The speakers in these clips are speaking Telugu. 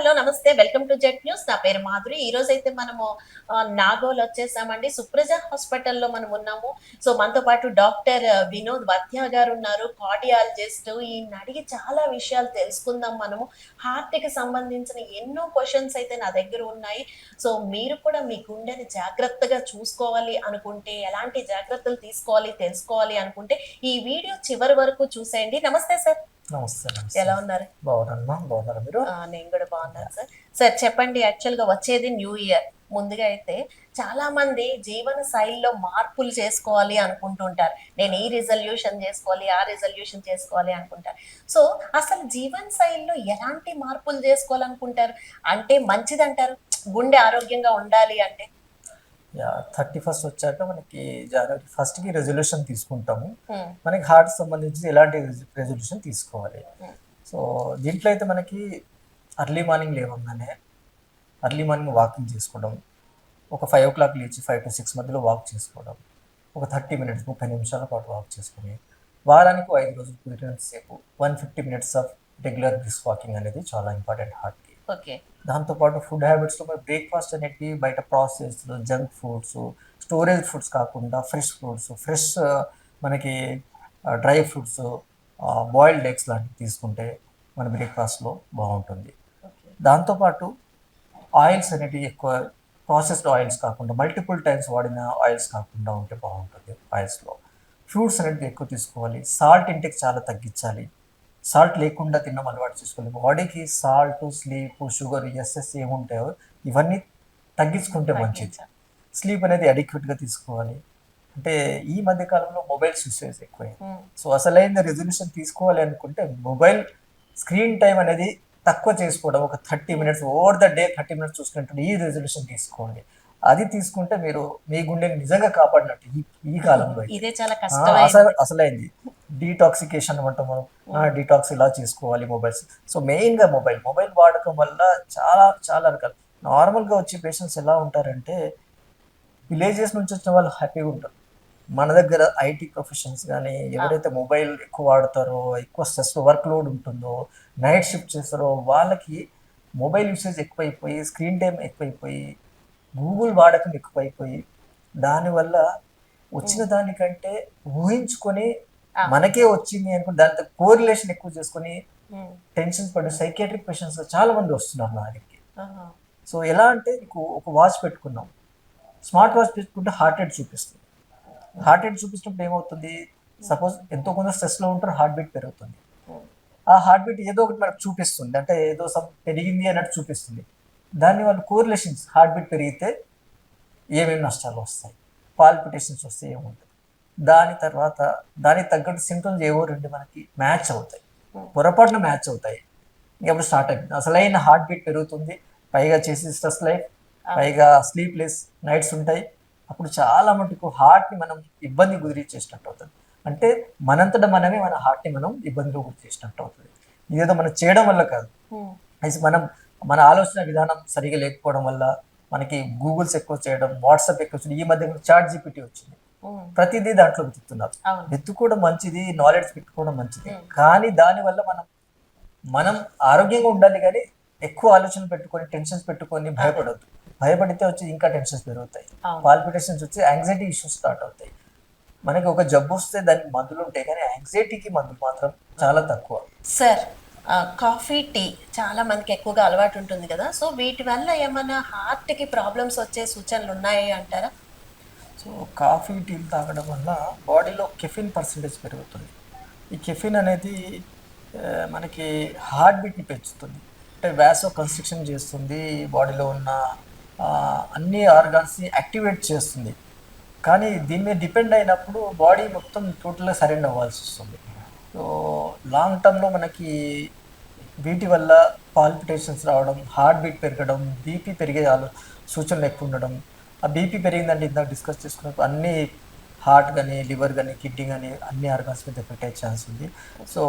హలో నమస్తే. Welcome to jet news. నా పేరు మాధురి. ఈరోజైతే మనము నాగోల్ వచ్చేసామండి. సుప్రజ హాస్పిటల్‌లో మనం ఉన్నాము. సో, మనతో పాటు డాక్టర్ వినోద్ వద్య గారున్నారు. కార్డియాలజిస్ట్. ఈయన్ని అడిగి చాలా విషయాలు తెలుసుకుందాం మనము. హార్ట్‌కి సంబంధించిన ఎన్నో క్వెషన్స్ అయితే నా దగ్గర ఉన్నాయి. సో, మీరు కూడా మీ గుండెని జాగ్రత్తగా చూసుకోవాలి అనుకుంటే, ఎలాంటి జాగ్రత్తలు తీసుకోవాలి, తెలుసుకోవాలి అనుకుంటే, ఈ వీడియో చివరి వరకు చూసేయండి. నమస్తే సార్. నమస్తే. నమస్తే. ఎలా ఉన్నారు? బాగున్నానమ్మా. బాగున్నారా మీరు? నేను కూడా బాగున్నాను సార్. సార్ చెప్పండి, యాక్చువల్‌గా వచ్చేది న్యూ ఇయర్. ముందుగా అయితే చాలా మంది జీవన శైలిలో మార్పులు చేసుకోవాలి అనుకుంటుంటారు. నేను ఈ రిజల్యూషన్ చేసుకోవాలి, ఆ రిజల్యూషన్ చేసుకోవాలి అనుకుంటారు. సో, అసలు జీవన శైలిలో ఎలాంటి మార్పులు చేసుకోవాలనుకుంటారు? అంటే మంచిదంటారు? గుండె ఆరోగ్యంగా ఉండాలి అంటే? యాహ్! 31st వచ్చాక మనకి జనవరి 1కి రెజల్యూషన్ తీసుకుంటాము. హ్మ్. మనకి హార్ట్‌కి సంబంధించి ఎలాంటి రెజల్యూషన్ తీసుకోవాలి. హ్మ్. సో, దీంట్లో అయితే మనకి ఎర్లీ మార్నింగ్ లేవంగానే ఎర్లీ మార్నింగ్ వాకింగ్ చేసుకోవడం. ఒక 5:00 లేచి 5-6 మధ్యలో వాక్ చేసుకోవడం. ఒక 30 మినిట్స్ 30 నిమిషాల పాటు వాక్ చేసుకొని, వారానికి 5 రోజులు కుదిరినంత సేపు 150 minutes of regular brisk walking అనేది చాలా ఇంపార్టెంట్ హార్ట్‌కి. ఓకే. దాంతోపాటు ఫుడ్ హ్యాబిట్స్లో మరి బ్రేక్ఫాస్ట్ అనేటివి బయట processed junk foods, storage foods కాకుండా ఫ్రెష్ ఫుడ్స్, ఫ్రెష్ మనకి డ్రై ఫ్రూట్స్, బాయిల్డ్ ఎగ్స్ లాంటివి తీసుకుంటే మన బ్రేక్ఫాస్ట్లో బాగుంటుంది. ఓకే. దాంతోపాటు ఆయిల్స్ అనేటివి ఎక్కువ ప్రాసెస్డ్ ఆయిల్స్ కాకుండా మల్టిపుల్ టైమ్స్ వాడిన ఆయిల్స్ కాకుండా ఉంటే బాగుంటుంది ఆయిల్స్లో. ఫ్రూట్స్ అనేటివి ఎక్కువ తీసుకోవాలి. సాల్ట్ ఇంటేక్ చాలా తగ్గించాలి. సాల్ట్ లేకుండా తినడం అలవాటు చేసుకోవాలి. బాడీకి సాల్ట్, స్లీప్, షుగర్, ఎస్ఎస్ ఏముంటాయో ఇవన్నీ తగ్గించుకుంటే మంచిది. తగ్గించాలి. స్లీప్ అనేది అడిక్వేట్గా తీసుకోవాలి. అంటే ఈ మధ్య కాలంలో మొబైల్స్ యూసేజ్ ఎక్కువైంది. హ్మ్. సో అసలైన రెజల్యూషన్ తీసుకోవాలి అనుకుంటే మొబైల్ స్క్రీన్ టైం అనేది తక్కువ చేసుకోవడం. ఒక 30 minutes over the day 30 minutes చూసుకుంటే ఈ రెజల్యూషన్ తీసుకోండి. అది తీసుకుంటే మీరు మీ గుండెని నిజంగా కాపాడినట్టు ఈ ఈ కాలంలో అయితే. ఇదే చాలా కష్టమైనది. అసలైంది డీటాక్సికేషన్ అంటాం మనం. డీటాక్స్ ఇలా చేసుకోవాలి మొబైల్స్. సో మెయిన్గా మొబైల్ వాడకం వల్ల చాలా చాలా రకాలు నార్మల్గా వచ్చే పేషెంట్స్ ఎలా ఉంటారంటే విలేజెస్ నుంచి వచ్చిన వాళ్ళు హ్యాపీగా ఉంటారు. మన దగ్గర ఐటీ ప్రొఫెషన్స్ కానీ ఎవరైతే మొబైల్ ఎక్కువ వాడతారో, ఎక్కువ స్ట్రెస్ వర్క్ లోడ్ ఉంటుందో, నైట్ షిఫ్ట్ చేస్తారో వాళ్ళకి మొబైల్ యూసేజ్ ఎక్కువైపోయి, స్క్రీన్ టైం ఎక్కువైపోయి, గూగుల్ వాడకం ఎక్కువైపోయి, దానివల్ల వచ్చిన దానికంటే ఊహించుకొని మనకే వచ్చింది అనుకుని దాంతో కోరిలేషన్ ఎక్కువ చేసుకొని టెన్షన్ పడి సైకియాట్రిక్ పేషెంట్స్ చాలా మంది వస్తున్నారు నా దగ్గరికి. సో ఎలా అంటే నీకు ఒక వాచ్ పెట్టుకున్నాం, స్మార్ట్ వాచ్ పెట్టుకుంటే హార్ట్ రేట్ చూపిస్తుంది. హార్ట్ రేట్ చూపించినప్పుడు ఏమవుతుంది, సపోజ్ ఎంతో కొంత స్ట్రెస్లో ఉంటారు, హార్ట్ బీట్ పెరుగుతుంది. ఆ హార్ట్ బీట్ ఏదో ఒకటి మనకు చూపిస్తుంది, అంటే ఏదో పెరిగింది అన్నట్టు చూపిస్తుంది. దాన్ని వాళ్ళు కోరిలేషన్స్ హార్ట్ బీట్ పెరిగితే ఏమేమి నష్టాలు వస్తాయి, పాల్పిటేషన్స్ వస్తే ఏముంటుంది, దాని తర్వాత దానికి తగ్గట్టు సింటమ్స్ ఏవో రెండు మనకి మ్యాచ్ అవుతాయి, పొరపాటున మ్యాచ్ అవుతాయి. ఇంకప్పుడు స్టార్ట్ అయిపోయింది, అసలైన హార్ట్ బీట్ పెరుగుతుంది, పైగా చేసి స్ట్రెస్ లైఫ్, పైగా స్లీప్లెస్ నైట్స్ ఉంటాయి. అప్పుడు చాలా మటుకు హార్ట్ని మనం ఇబ్బంది గురి చేసినట్టు అవుతుంది. అంటే మనంతటా మనమే మన హార్ట్ని మనం ఇబ్బందిలో గురి చేసినట్టు అవుతుంది. ఇదేదో మనం చేయడం వల్ల కాదు, అయితే మన ఆలోచన విధానం సరిగా లేకపోవడం వల్ల మనకి గూగుల్స్ ఎక్కువ చేయడం, వాట్సాప్ ఎక్కువ వచ్చింది, ఈ మధ్య చాట్ జీపీటీ వచ్చింది, ప్రతిదీ దాంట్లో వెతుకుతున్నారు. వెతుక్కోవడం మంచిది, నాలెడ్జ్ పెట్టుకోవడం మంచిది, కానీ దానివల్ల మనం ఆరోగ్యంగా ఉండాలి. కానీ ఎక్కువ ఆలోచనలు పెట్టుకొని టెన్షన్స్ పెట్టుకొని భయపడద్దు. భయపడితే వచ్చి ఇంకా టెన్షన్స్ పెరుగుతాయి, పాల్పిటేషన్స్ వచ్చి యాంగ్జైటీ ఇష్యూస్ స్టార్ట్ అవుతాయి. మనకి ఒక జబ్బు వస్తే దానికి మందులు ఉంటాయి, కానీ యాంగ్జైటీకి మందులు మాత్రం చాలా తక్కువ. సార్, కాఫీ, టీ చాలా మందికి ఎక్కువగా అలవాటు ఉంటుంది కదా. సో వీటి వల్ల ఏమైనా హార్ట్‌కి ప్రాబ్లమ్స్ వచ్చే సూచనలు ఉన్నాయి అంటారా? సో కాఫీ, టీలు తాగడం వల్ల బాడీలో కెఫిన్ పర్సంటేజ్ పెరుగుతుంది. ఈ కెఫిన్ అనేది మనకి హార్ట్ బీట్ని పెంచుతుంది, అంటే వ్యాసో కన్స్ట్రిక్షన్ చేస్తుంది, బాడీలో ఉన్న అన్ని ఆర్గాన్స్ని యాక్టివేట్ చేస్తుంది. కానీ దీని మీద డిపెండ్ అయినప్పుడు బాడీ మొత్తం టోటల్గా సరెండర్ అవ్వాల్సి వస్తుంది. సో లాంగ్ టర్మ్లో మనకి వీటి వల్ల పాల్పిటేషన్స్ రావడం, హార్ట్ బీట్ పెరగడం, బీపీ పెరిగే సూచనలు ఎక్కువ ఉండడం. ఆ బీపీ పెరిగిందంటే ఇందాక డిస్కస్ చేసుకున్నప్పుడు అన్ని హార్ట్ కానీ, లివర్ కానీ, కిడ్నీ కానీ అన్ని ఆర్గాన్స్ మీద ఎఫెక్ట్ అయ్యే ఛాన్స్ ఉంది. సో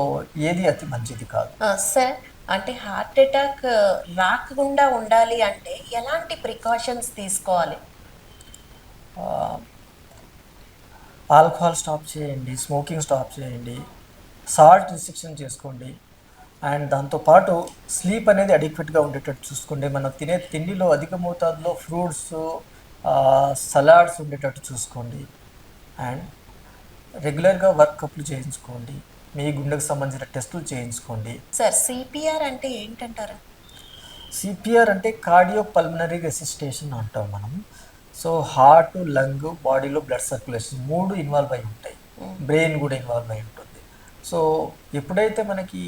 ఏది అతి మంచిది కాదు. సార్, అంటే హార్ట్ అటాక్ రాకుండా ఉండాలి అంటే ఎలాంటి ప్రికాషన్స్ తీసుకోవాలి? ఆల్కహాల్ స్టాప్ చేయండి, స్మోకింగ్ స్టాప్ చేయండి, సాల్ట్ రిస్ట్రిక్షన్ చేసుకోండి. అండ్ దాంతోపాటు స్లీప్ అనేది అడిక్వేట్గా ఉండేటట్టు చూసుకోండి. మనం తినే తిండిలో అధిక మోతాదులో ఫ్రూట్స్, సలాడ్స్ ఉండేటట్టు చూసుకోండి. అండ్ రెగ్యులర్గా వర్కప్లు చేయించుకోండి. మీ గుండెకు సంబంధించిన టెస్టులు చేయించుకోండి. సార్ సిపిఆర్ అంటే ఏంటంటారు? సిపిఆర్ అంటే కార్డియో పల్మనరీ రెసిస్టేషన్ అంటాం మనం. సో హార్ట్, లంగ్, బాడీలో బ్లడ్ సర్క్యులేషన్ 3 ఇన్వాల్వ్ అయి ఉంటాయి. బ్రెయిన్ కూడా ఇన్వాల్వ్ అయి ఉంటుంది. సో ఎప్పుడైతే మనకి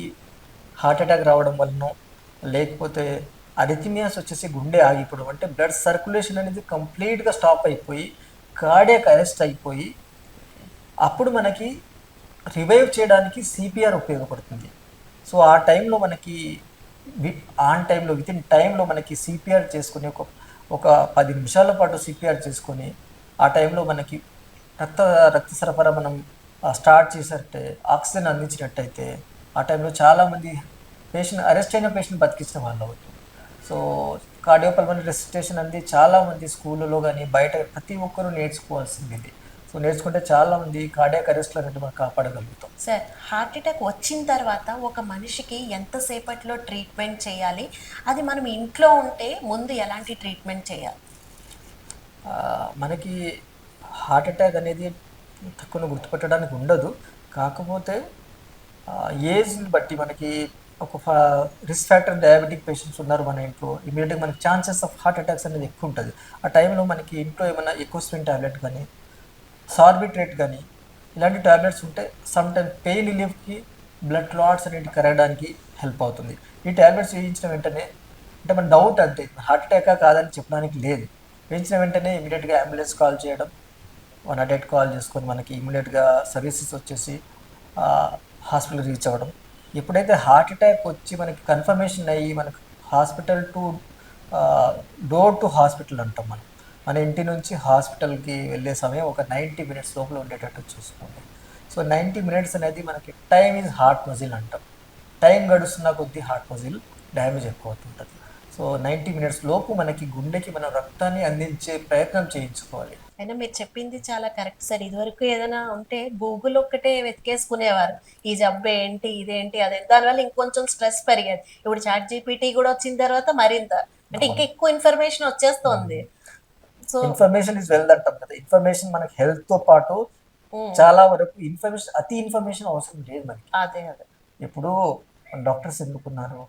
హార్ట్ అటాక్ రావడం వలనో లేకపోతే అరిథిమియాస్ వచ్చేసి గుండె ఆగిపోవడం, అంటే బ్లడ్ సర్క్యులేషన్ అనేది కంప్లీట్గా స్టాప్ అయిపోయి కార్డియాక్ అరెస్ట్ అయిపోయి అప్పుడు మనకి రివైవ్ చేయడానికి సిపిఆర్ ఉపయోగపడుతుంది. సో ఆ టైంలో మనకి ఆన్ టైంలో విత్ ఇన్ టైంలో మనకి సిపిఆర్ చేసుకుని ఒక 10 నిమిషాల పాటు సిపిఆర్ చేసుకొని ఆ టైంలో మనకి రక్త రక్త సరఫరా మనం స్టార్ట్ చేసినట్టే ఆక్సిజన్ అందించినట్టయితే ఆ టైంలో చాలామంది అరెస్ట్ అయిన పేషెంట్ బతికించిన వాళ్ళు అవుతుంది. సో కార్డియోపల్మనరీ రెసిస్టేషన్ అనేది చాలామంది స్కూళ్ళలో కానీ బయట ప్రతి ఒక్కరూ నేర్చుకోవాల్సింది ఇది. సో నేర్చుకుంటే చాలామంది కార్డియాక్ అరెస్ట్లు అనేది మనం కాపాడగలుగుతాం. సార్ హార్ట్ అటాక్ వచ్చిన తర్వాత ఒక మనిషికి ఎంతసేపట్లో ట్రీట్మెంట్ చేయాలి? అది మనం ఇంట్లో ఉంటే ముందు ఎలాంటి ట్రీట్మెంట్ చేయాలి? మనకి హార్ట్ అటాక్ అనేది తక్కువ గుర్తుపెట్టడానికి ఉండదు. కాకపోతే ఏజ్ని బట్టి మనకి ఒక రిస్క్ ఫ్యాక్టర్ డయాబెటిక్ పేషెంట్స్ ఉన్నారు మన ఇంట్లో, ఇమీడియట్గా మనకి ఛాన్సెస్ ఆఫ్ హార్ట్ అటాక్స్ అనేది ఎక్కువ ఉంటుంది. ఆ టైంలో మనకి ఇంట్లో ఏమైనా ఎకోస్ప్రిన్ టాబ్లెట్ కానీ సార్బిట్రేట్ కానీ ఇలాంటి టాబ్లెట్స్ ఉంటే సమ్ టైమ్ పెయిన్ రిలీఫ్కి, బ్లడ్ క్లాట్స్ అనేవి కరగడానికి హెల్ప్ అవుతుంది. ఈ టాబ్లెట్స్ వేయించిన వెంటనే అంటే మన డౌట్ అంటే హార్ట్ అటాకా కాదని చెప్పడానికి లేదు. వేయించిన వెంటనే ఇమీడియట్గా అంబులెన్స్ కాల్ చేయడం, 108 కాల్ చేసుకొని మనకి ఇమీడియట్గా సర్వీసెస్ వచ్చేసి హాస్పిటల్ రీచ్ అవ్వడం. ఎప్పుడైతే హార్ట్ అటాక్ వచ్చి మనకి కన్ఫర్మేషన్ అయ్యి మనకు hospital to door to hospital అంటాం మనం, మన ఇంటి నుంచి హాస్పిటల్కి వెళ్ళే సమయం ఒక 90 మినిట్స్ లోపల ఉండేటట్టు చూసుకోండి. సో 90 మినిట్స్ అనేది మనకి టైమ్ ఈజ్ హార్ట్ మజిల్ అంటాం. టైం గడుస్తున్న కొద్దీ హార్ట్ మజిల్ డ్యామేజ్ ఎక్కువ అవుతుంటుంది. సో 90 మినిట్స్ లోపు మనకి గుండెకి మనం రక్తాన్ని అందించే ప్రయత్నం చేయించుకోవాలి. అయినా మీరు చెప్పింది చాలా కరెక్ట్ సార్. ఇదివరకు ఏదైనా ఉంటే గూగుల్ ఒక్కటే వెతికేసుకునేవారు. ఈ జబ్బు ఏంటి, ఇదేంటి, అదే. దానివల్ల ఇంకొంచెం స్ట్రెస్ పెరిగేది. ఇప్పుడు చాట్ జీపీటీ కూడా వచ్చిన తర్వాత మరింత అంటే ఇంకా ఎక్కువ ఇన్ఫర్మేషన్ వచ్చేస్తుంది. సో ఇన్ఫర్మేషన్ ఇస్ వెల్త్ అంటాం కదా. ఇన్ఫర్మేషన్ మనకి హెల్త్ తో పాటు చాలా వరకు అతి ఇన్ఫర్మేషన్ అవసరం లేదు మనకి. అదే అదే ఇప్పుడు డాక్టర్స్ ఎందుకున్నారు,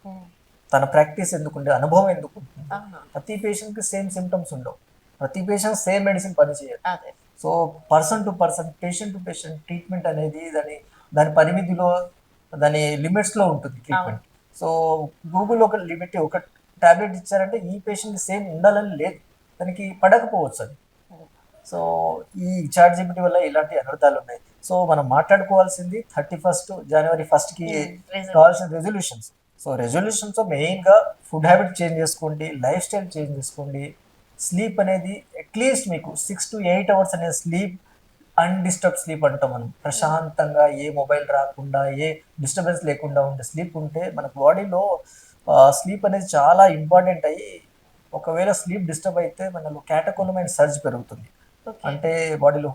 తన ప్రాక్టీస్ ఎందుకుండే, అనుభవం ఎందుకు ఉంటుంది. ప్రతి పేషెంట్కి సేమ్ సిమ్టమ్స్ ఉండవు, ప్రతి పేషెంట్ సేమ్ మెడిసిన్ పనిచేయదు. అదే so person to person, patient to patient treatment అనేది దాని పరిమితిలో, దాని లిమిట్స్లో ఉంటుంది ట్రీట్మెంట్. సో గూగుల్ ఒక లిమిట్, ఒక టాబ్లెట్ ఇచ్చారంటే ఈ పేషెంట్ సేమ్ ఉండాలని లేదు, దానికి పడకపోవచ్చు అది. సో ఈ చాట్ జీపీటీ వల్ల ఇలాంటి అనర్థాలు ఉన్నాయి. సో మనం మాట్లాడుకోవాల్సింది 31 జనవరి 1కి కావాల్సిన రెజల్యూషన్స్. సో రెజల్యూషన్స్ మెయిన్గా ఫుడ్ హ్యాబిట్ చేంజ్ చేసుకోండి, లైఫ్ స్టైల్ చేంజ్ చేసుకోండి. స్లీప్ అనేది అట్లీస్ట్ మీకు 6 to 8 అవర్స్ అనేది స్లీప్, అన్డిస్టర్బ్ స్లీప్ అంటాం మనం. ప్రశాంతంగా ఏ మొబైల్ రాకుండా, ఏ డిస్టర్బెన్స్ లేకుండా ఉండే స్లీప్ ఉంటే మన బాడీలో స్లీప్ అనేది చాలా ఇంపార్టెంట్ అయ్యి, ఒకవేళ స్లీప్ డిస్టర్బ్ అయితే మనలో క్యాటకోలమైన్ సర్జ్ పెరుగుతుంది. అంటే బాడీలో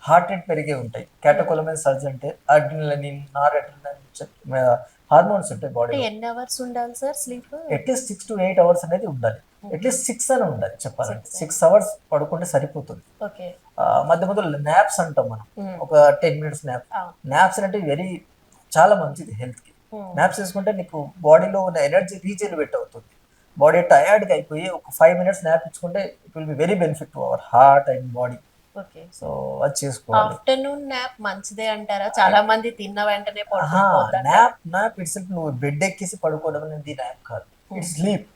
హార్ట్ రేట్ పెరిగే ఉంటాయి. క్యాటకోలమైన్ సర్జ్ అంటే అడ్రినలిన్, నార్ అడ్రినలిన్ హార్మోన్స్ ఉంటాయి బాడీలో. ఎన్ని అవర్స్ ఉండాలి sir sleep? At least 6 to 8 hours అనేది ఉండాలి. అట్లీస్ట్ 6 అని ఉండాలి చెప్పాలంటే. 6 అవర్స్ పడుకుంటే సరిపోతుంది. మధ్య మధ్యలో నాప్స్ అంటాం మనం, ఒక 10 minutes నాప్. నాప్స్ అంటే చాలా మంచిది హెల్త్ కి. నాప్స్ తీసుకుంటే నీకు బాడీలో ఉన్న ఎనర్జీ రీజనరేట్ అవుతుంది. బాడీ టయర్డ్గా అయిపోయి ఒక 5 minutes నాప్ ఇచ్చుకుంటే it will be very benefit to our heart and body. So అది చేసుకోవాలి. ఆఫ్టర్నూన్ నాప్ మంచిదే అంటారా? చాలా మంది తిన్న వెంటనే నాప్ ఇట్స్ నువ్వు బెడ్ ఎక్కేసి పడుకోవడం అనేది నాప్ కాదు, ఇట్స్ స్లీప్.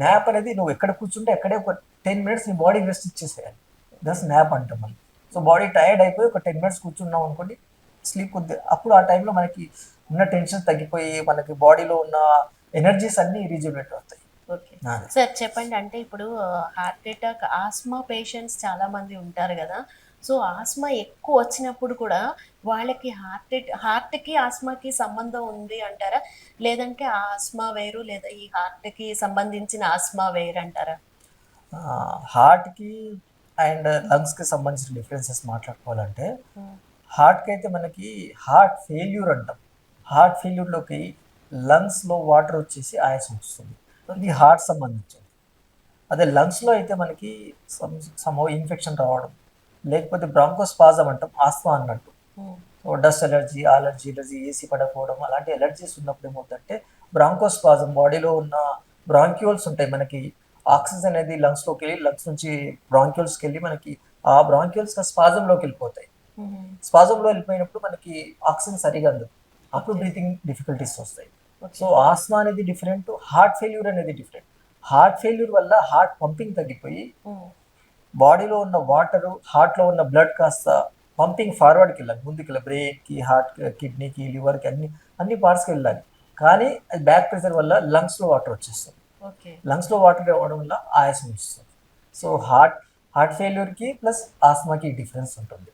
నాప్ అనేది నువ్వు ఎక్కడ కూర్చుంటే అక్కడే ఒక 10 minutes నీ బాడీ రెస్ట్ ఇచ్చేసేయాలి. దట్స్ నాప్ అంటాం మనం. సో బాడీ టైర్డ్ అయిపోయి ఒక 10 minutes కూర్చున్నాం అనుకోండి, స్లీప్ కొద్ది, అప్పుడు ఆ టైంలో మనకి ఉన్న టెన్షన్ తగ్గిపోయి మనకి బాడీలో ఉన్న ఎనర్జీస్ అన్ని రీజనరేట్ అవుతాయి. సార్ చెప్పండి, అంటే ఇప్పుడు హార్ట్ అటాక్, ఆస్మా పేషెంట్స్ చాలా మంది ఉంటారు కదా. సో ఆస్మా ఎక్కువ వచ్చినప్పుడు కూడా వాళ్ళకి హార్ట్కి ఆస్మాకి సంబంధం ఉంది అంటారా? లేదంటే ఆస్మా వేరు, లేదా ఈ హార్ట్కి సంబంధించిన ఆస్మా వేరు అంటారా? హార్ట్కి అండ్ లంగ్స్కి సంబంధించిన డిఫరెన్సెస్ మాట్లాడుకోవాలంటే, హార్ట్కి అయితే మనకి హార్ట్ ఫెయిల్యూర్ అంటాం. హార్ట్ ఫెయిల్యూర్లోకి లంగ్స్లో వాటర్ వచ్చేసి ఆయాసం వస్తుంది. ఇది హార్ట్ సంబంధించింది. అదే లంగ్స్లో అయితే మనకి సమ్ ఇన్ఫెక్షన్ రావడం, లేకపోతే బ్రాంకోస్పాజం అంటాం, ఆస్మా అన్నట్టు. డస్ట్ ఎలర్జీ, ఎలర్జీ, ఏసీ పడకపోవడం అలాంటి ఎలర్జీస్ ఉన్నప్పుడు ఏమవుతుందంటే బ్రాంకోస్పాజం, బాడీలో ఉన్న బ్రాంక్యూల్స్ ఉంటాయి మనకి. ఆక్సిజన్ అనేది లంగ్స్లోకి వెళ్ళి లంగ్స్ నుంచి బ్రాంక్యూల్స్కి వెళ్ళి మనకి ఆ బ్రాంక్యూల్స్ స్పాజంలోకి వెళ్ళిపోతాయి. స్పాజంలో వెళ్ళిపోయినప్పుడు మనకి ఆక్సిజన్ సరిగా అందదు, అప్పుడు బ్రీతింగ్ డిఫికల్టీస్ వస్తాయి. సో ఆస్మా అనేది డిఫరెంట్, హార్ట్ ఫెయిల్యూర్ అనేది డిఫరెంట్. హార్ట్ ఫెయిల్యూర్ వల్ల హార్ట్ పంపింగ్ తగ్గిపోయి బాడీలో ఉన్న వాటర్, హార్ట్లో ఉన్న బ్లడ్ కాస్త పంపింగ్ ఫార్వర్డ్కి వెళ్ళాలి, ముందుకు వెళ్ళాలి, బ్రెయిన్కి, హార్ట్, కిడ్నీకి, లివర్కి, అన్ని పార్ట్స్కి వెళ్ళాలి. కానీ అది బ్యాక్ ప్రెషర్ వల్ల లంగ్స్లో వాటర్ వచ్చేస్తుంది. లంగ్స్లో వాటర్ రావడం వల్ల ఆయాసం వస్తుంది. సో హార్ట్ ఫెయిల్యూర్కి ప్లస్ ఆస్మాకి డిఫరెన్స్ ఉంటుంది.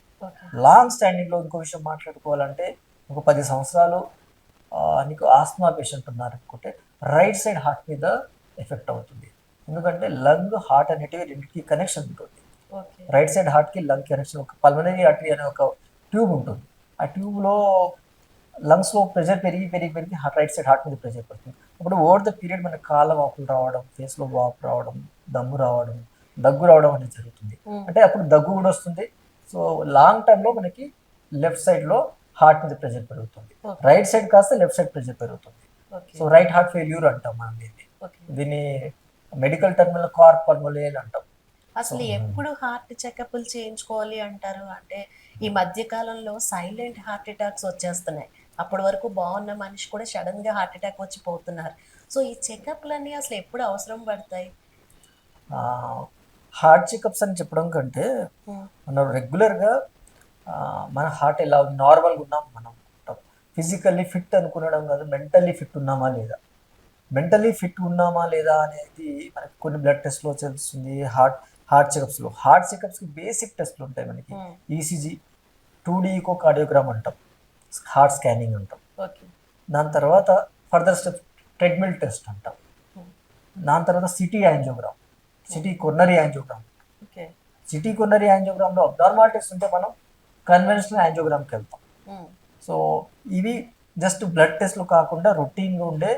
లాంగ్ స్టాండింగ్లో ఇంకో విషయం మాట్లాడుకోవాలంటే, ఒక 10 సంవత్సరాలు నీకు ఆస్మా పేషెంట్ ఉన్నారనుకుంటే రైట్ సైడ్ హార్ట్ మీద ఎఫెక్ట్ అవుతుంది. ఎందుకంటే లంగ్, హార్ట్ అనేటివి రెండింటికి కనెక్షన్ ఉంటుంది. రైట్ సైడ్ హార్ట్కి లంగ్ కనెక్షన్, ఒక పల్మనరీ ఆర్టరీ అనే ఒక ట్యూబ్ ఉంటుంది. ఆ ట్యూబ్లో లంగ్స్లో ప్రెషర్ పెరిగి రైట్ సైడ్ హార్ట్ మీద ప్రెషర్ పడుతుంది. అప్పుడు ఓవర్ ద పీరియడ్ మనకి కాళ్ళ వాపులు రావడం, ఫేస్లో వాపు రావడం, దగ్గు రావడం అనేది జరుగుతుంది. అంటే అప్పుడు దగ్గు కూడా వస్తుంది. సో లాంగ్ టర్మ్లో మనకి లెఫ్ట్ సైడ్లో హార్ట్ మీద ప్రెషర్ పెరుగుతుంది, రైట్ సైడ్ కాస్త లెఫ్ట్ సైడ్ ప్రెషర్ పెరుగుతుంది. సో రైట్ హార్ట్ ఫెయిల్యూర్ అంటాం మనం దీన్ని మెడికల్ టర్మినల్ కార్పల్మోనరీ అని అంటాం. అసలు ఎప్పుడు హార్ట్ చెకప్లు చేయించుకోవాలి అంటారు? అంటే ఈ మధ్య కాలంలో సైలెంట్ హార్ట్ అటాక్స్ వచ్చేస్తున్నాయి. అప్పటి వరకు బాగున్న మనిషి కూడా సడన్ గా హార్ట్ అటాక్ వచ్చి పోతున్నారు. సో ఈ చెకప్లన్నీ అసలు ఎప్పుడు అవసరం పడతాయి? హార్ట్ చెకప్స్ అని చెప్పడం కంటే మనం రెగ్యులర్గా మన హార్ట్ ఎలా ఉంది, నార్మల్గా ఉన్నాం మనం ఫిజికల్లీ ఫిట్ అనుకునడం కాదు, మెంటల్లీ ఫిట్ ఉన్నామా లేదా. మెంటల్లీ ఫిట్ ఉన్నామా లేదా అనేది మనకి కొన్ని బ్లడ్ టెస్ట్లో తెలుస్తుంది. హార్ట్ చెకప్స్కి బేసిక్ టెస్ట్లు ఉంటాయి మనకి. ఈసీజీ, 2D ఈకో కార్డియోగ్రామ్ అంటాం, హార్ట్ స్కానింగ్ అంటాం. దాని తర్వాత ఫర్దర్ స్టెప్ ట్రెడ్మిల్ టెస్ట్ అంటాం. దాని తర్వాత CT angiogram, CT coronary angiogram. CT coronary యాంజియోగ్రామ్లో అబ్నార్మాలిటీస్ ఉంటే మనం కన్వెన్షనల్ యాంజియోగ్రామ్కి వెళ్తాం. సో ఇవి జస్ట్ బ్లడ్ టెస్ట్లు కాకుండా రొటీన్గా ఉండే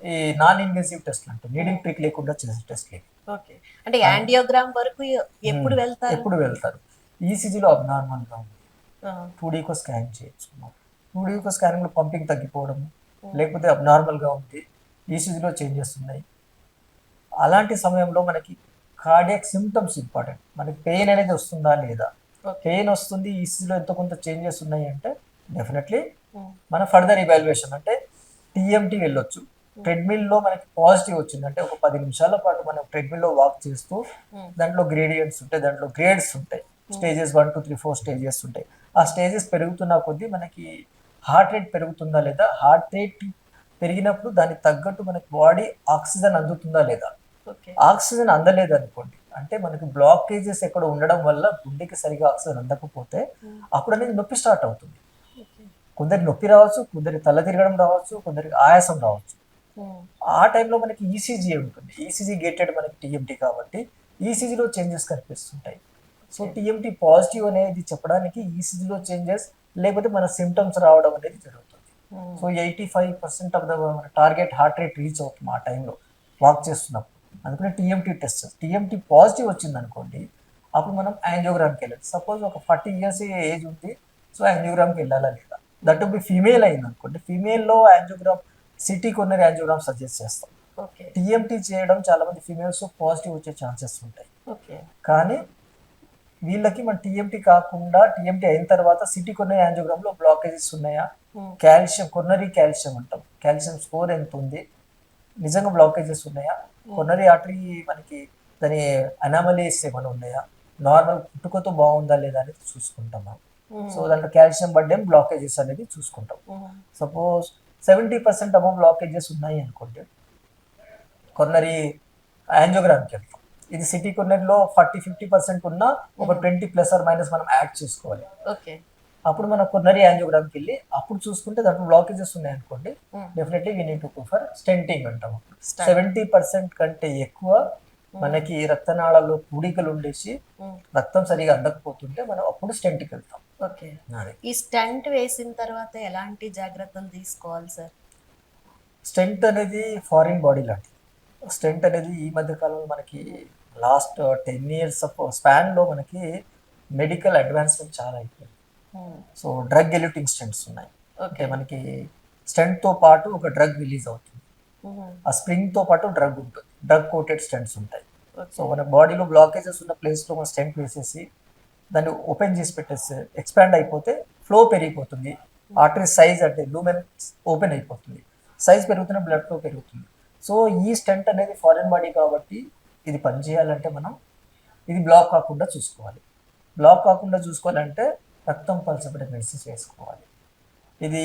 ఈ నాన్ ఇన్వేసివ్ టెస్ట్లు అంటే నీడిల్ ప్రిక్ లేకుండా చేసే టెస్ట్లు. అంటే యాంజియోగ్రామ్ వరకు ఎప్పుడు వెళ్తారు? ఈసీజీలో అబ్నార్మల్గా ఉంది, 2D ఈకో స్కాన్ చేయించుకున్నాం. 2D ఈకో స్కానింగ్లో పంపింగ్ తగ్గిపోవడం, లేకపోతే అబ్నార్మల్గా ఉంది, ఈసీజీలో చేంజెస్ ఉన్నాయి. అలాంటి సమయంలో మనకి కార్డియాక్ సిమ్టమ్స్ ఇంపార్టెంట్. మనకి పెయిన్ అనేది వస్తుందా లేదా. పెయిన్ వస్తుంది, ఈసీజీలో ఎంతో కొంత చేంజెస్ ఉన్నాయి అంటే డెఫినెట్లీ మన ఫర్దర్ ఇవాల్యుయేషన్ అంటే టీఎంటీ వెళ్ళొచ్చు. ట్రెడ్మిల్లో మనకి పాజిటివ్ వచ్చింది అంటే ఒక 10 నిమిషాల పాటు మనం ట్రెడ్మిల్లో వాక్ చేస్తూ, దాంట్లో గ్రేడియంట్స్ ఉంటాయి, దాంట్లో గ్రేడ్స్ ఉంటాయి, స్టేజెస్ 1, 2, 3, 4 స్టేజెస్ ఉంటాయి. ఆ స్టేజెస్ పెరుగుతున్న కొద్దీ మనకి హార్ట్ రేట్ పెరుగుతుందా లేదా, హార్ట్ రేట్ పెరిగినప్పుడు దానికి తగ్గట్టు మనకి బాడీ ఆక్సిజన్ అందుతుందా లేదా. ఆక్సిజన్ అందలేదు అనుకోండి అంటే మనకి బ్లాకేజెస్ ఎక్కడ ఉండడం వల్ల గుండెకి సరిగా ఆక్సిజన్ అందకపోతే అప్పుడు అనేది నొప్పి స్టార్ట్ అవుతుంది. కొందరికి నొప్పి రావచ్చు, కొందరికి తల తిరగడం రావచ్చు, కొందరికి ఆయాసం రావచ్చు. ఆ టైంలో మనకి ఈసీజీ ఉంటుంది. ఈసీజీ గేటెడ్ మనకి టీఎంటీ కాబట్టి ఈసీజీలో చేంజెస్ కనిపిస్తుంటాయి. సో టీఎంటీ పాజిటివ్ అనేది చెప్పడానికి ఈసీజీలో చేంజెస్ లేకపోతే మన సిమ్టమ్స్ రావడం అనేది జరుగుతుంది. So 85% of the target heart rate reach అవుతుంది ఆ టైంలో వాక్ చేస్తున్నప్పుడు. అందుకని టీఎంటీ టెస్ట్, టీఎంటీ పాజిటివ్ వచ్చింది అనుకోండి అప్పుడు మనం యాంజియోగ్రామ్కి వెళ్ళాలి. సపోజ్ ఒక 40 years ఏజ్ ఉంది, సో యాంజియోగ్రామ్కి వెళ్ళాలా లేదా. దట్ బి ఫీమేల్ అయింది అనుకోండి, ఫీమేల్లో angiogram, CT coronary angiogram suggest చేస్తాం. టీఎంటీ చేయడం చాలా మంది ఫీమేల్స్ పాజిటివ్ వచ్చే ఛాన్సెస్ ఉంటాయి. కానీ వీళ్ళకి మన టీఎంటీ కాకుండా టీఎంటీ అయిన తర్వాత సిటీ కొర్నరీ యాంజియోగ్రామ్లో బ్లాకేజెస్ ఉన్నాయా, కాల్షియం, కొర్నరీ కాల్షియం అంటాం, కాల్షియం స్కోర్ ఎంత ఉంది, నిజంగా బ్లాకేజెస్ ఉన్నాయా, కొర్నరీ ఆర్టరీ మనకి దాని అనామలీస్ ఏమైనా ఉన్నాయా, నార్మల్ పుట్టుకతో బాగుందా లేదా అనేది చూసుకుంటాం మనం. సో దాంట్లో కాల్షియం బర్డెన్, బ్లాకేజెస్ అనేది చూసుకుంటాం. సపోజ్ 70% అబౌవ్ బ్లాకేజెస్ ఉన్నాయి అనుకోండి, కొర్నరీ యాంజియోగ్రామ్కి వెళ్తాం. ఇది సిటీ కొర్నరీలో 40-50% ఉన్న ఒక 20± మనం యాడ్ చేసుకోవాలి. అప్పుడు మన కొర్నరీ యాంజియోగ్రామ్కి వెళ్ళి అప్పుడు చూసుకుంటే దాంట్లో బ్లాకేజెస్ ఉన్నాయి అనుకోండి, definitely we need to prefer stenting అంటాం. 70% కంటే ఎక్కువ మనకి రక్తనాళాల్లో పూడికలు ఉండేసి రక్తం సరిగా అందకపోతుంటే మనం అప్పుడు స్టెంట్కి వెళ్తాం. ఈ స్టంట్ వేసిన తర్వాత ఎలాంటి జాగ్రత్తలు తీసుకోవాలి సార్? స్టెంట్ అనేది ఫారిన్ బాడీ లాంటిది. స్టెంట్ అనేది ఈ మధ్య కాలంలో మనకి లాస్ట్ 10 ఇయర్స్ ఆఫ్ స్పాన్‌లో మనకి మెడికల్ అడ్వాన్స్‌మెంట్ చాలా అయిపోయింది. సో, డ్రగ్ ఎల్యూటింగ్ స్టెంట్స్ ఉన్నాయి. అంటే మనకి స్టెంట్‌తో పాటు ఒక డ్రగ్ రిలీజ్ అవుతుంది. ఆ స్ప్రింగ్‌తో పాటు డ్రగ్ ఉంటుంది. డ్రగ్ కోటెడ్ స్టెంట్స్ ఉంటాయి. సో, మన బాడీలో బ్లాకేజెస్ ఉన్న ప్లేస్‌లో మనం స్టెంట్ వేసేసి దాన్ని ఓపెన్ చేసి పెట్టేస్తే ఎక్స్పాండ్ అయిపోతే ఫ్లో పెరిగిపోతుంది. ఆర్టరీ సైజ్ అంటే లూమెన్ ఓపెన్ అయిపోతుంది. సైజ్ పెరుగుతున్న బ్లడ్ ఫ్లో పెరుగుతుంది. సో ఈ స్టెంట్ అనేది ఫారిన్ బాడీ కాబట్టి ఇది పనిచేయాలంటే మనం ఇది బ్లాక్ కాకుండా చూసుకోవాలి. బ్లాక్ కాకుండా చూసుకోవాలంటే రక్తం పలచబడే మెడిసిన్స్ వేసుకోవాలి. ఇది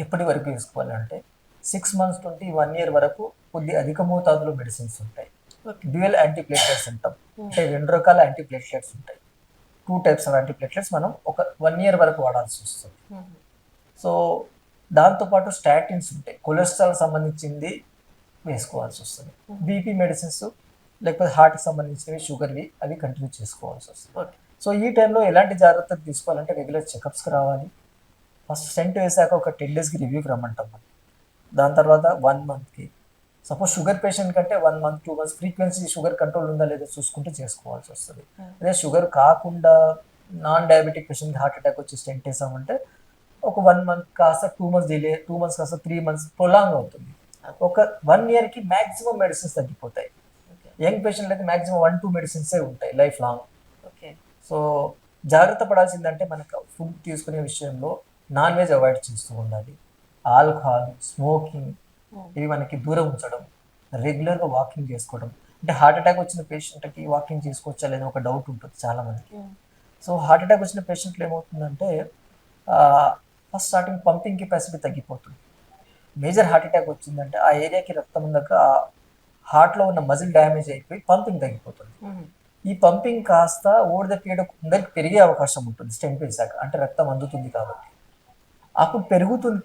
ఎప్పటి వరకు వేసుకోవాలంటే 6 మంత్స్ నుండి 1 ఇయర్ వరకు కొద్ది అధిక మోతాదులో మెడిసిన్స్ ఉంటాయి. డ్యూయల్ యాంటీప్లేట్లెట్స్ అంటాం. అంటే 2 రకాల యాంటీప్లేట్లెట్స్ ఉంటాయి. 2 టైప్స్ ఆఫ్ యాంటీప్లేట్లెట్స్ మనం ఒక 1 ఇయర్ వరకు వాడాల్సి వస్తుంది. సో దాంతోపాటు స్టాటిన్స్ ఉంటాయి. కొలెస్ట్రాల్ సంబంధించింది వేసుకోవాల్సి వస్తుంది. బీపీ మెడిసిన్స్ లేకపోతే హార్ట్కి సంబంధించినవి షుగర్వి అవి కంటిన్యూ చేసుకోవాల్సి వస్తుంది. సో ఈ టైంలో ఎలాంటి జాగ్రత్తలు తీసుకోవాలంటే రెగ్యులర్ చెకప్స్కి రావాలి. ఫస్ట్ స్టెంట్ వేసాక ఒక 10 డేస్కి రివ్యూకి రమ్మంటాం మనం. దాని తర్వాత 1 మంత్కి సపోజ్ షుగర్ పేషెంట్ కంటే 1 month 2 months frequency sugar control ఉందా లేదా చూసుకుంటూ చేసుకోవాల్సి వస్తుంది. అదే షుగర్ కాకుండా నాన్ డయాబెటిక్ పేషెంట్కి హార్ట్ అటాక్ వచ్చి స్టెంట్ వేసామంటే ఒక 1 మంత్ కాస్త 2 మంత్స్ డిలే, 2 మంత్స్ కాస్త 3 మంత్స్ ప్రొలాంగ్ అవుతుంది. ఒక 1 ఇయర్కి మ్యాక్సిమం మెడిసిన్స్ తగ్గిపోతాయి. యంగ్ పేషెంట్ అయితే మ్యాక్సిమం 1-2 మెడిసిన్సే ఉంటాయి లైఫ్ లాంగ్. సో జాగ్రత్త పడాల్సిందంటే మనకు ఫుడ్ తీసుకునే విషయంలో నాన్ వెజ్ అవాయిడ్ చేస్తూ ఉండాలి. ఆల్కహాల్, స్మోకింగ్ ఇవి మనకి దూరం ఉంచడం, రెగ్యులర్గా వాకింగ్ చేసుకోవడం. అంటే హార్ట్ అటాక్ వచ్చిన పేషెంట్కి వాకింగ్ చేసుకోవచ్చా లేదా ఒక డౌట్ ఉంటుంది చాలామందికి. సో హార్ట్ అటాక్ వచ్చిన పేషెంట్లు ఏమవుతుందంటే ఫస్ట్ స్టార్టింగ్ పంపింగ్ కెపాసిటీ తగ్గిపోతుంది. మేజర్ హార్ట్ అటాక్ వచ్చిందంటే ఆ ఏరియాకి రక్తం ఉందాక హార్ట్లో ఉన్న మజిల్ డ్యామేజ్ అయిపోయి పంపింగ్ తగ్గిపోతుంది. ఈ పంపింగ్ కాస్త ఓవర్ ద పీరియడ్ కొందరికి పెరిగే అవకాశం ఉంటుంది స్టెంట్ వేసాక, అంటే రక్తం అందుతుంది కాబట్టి. అప్పుడు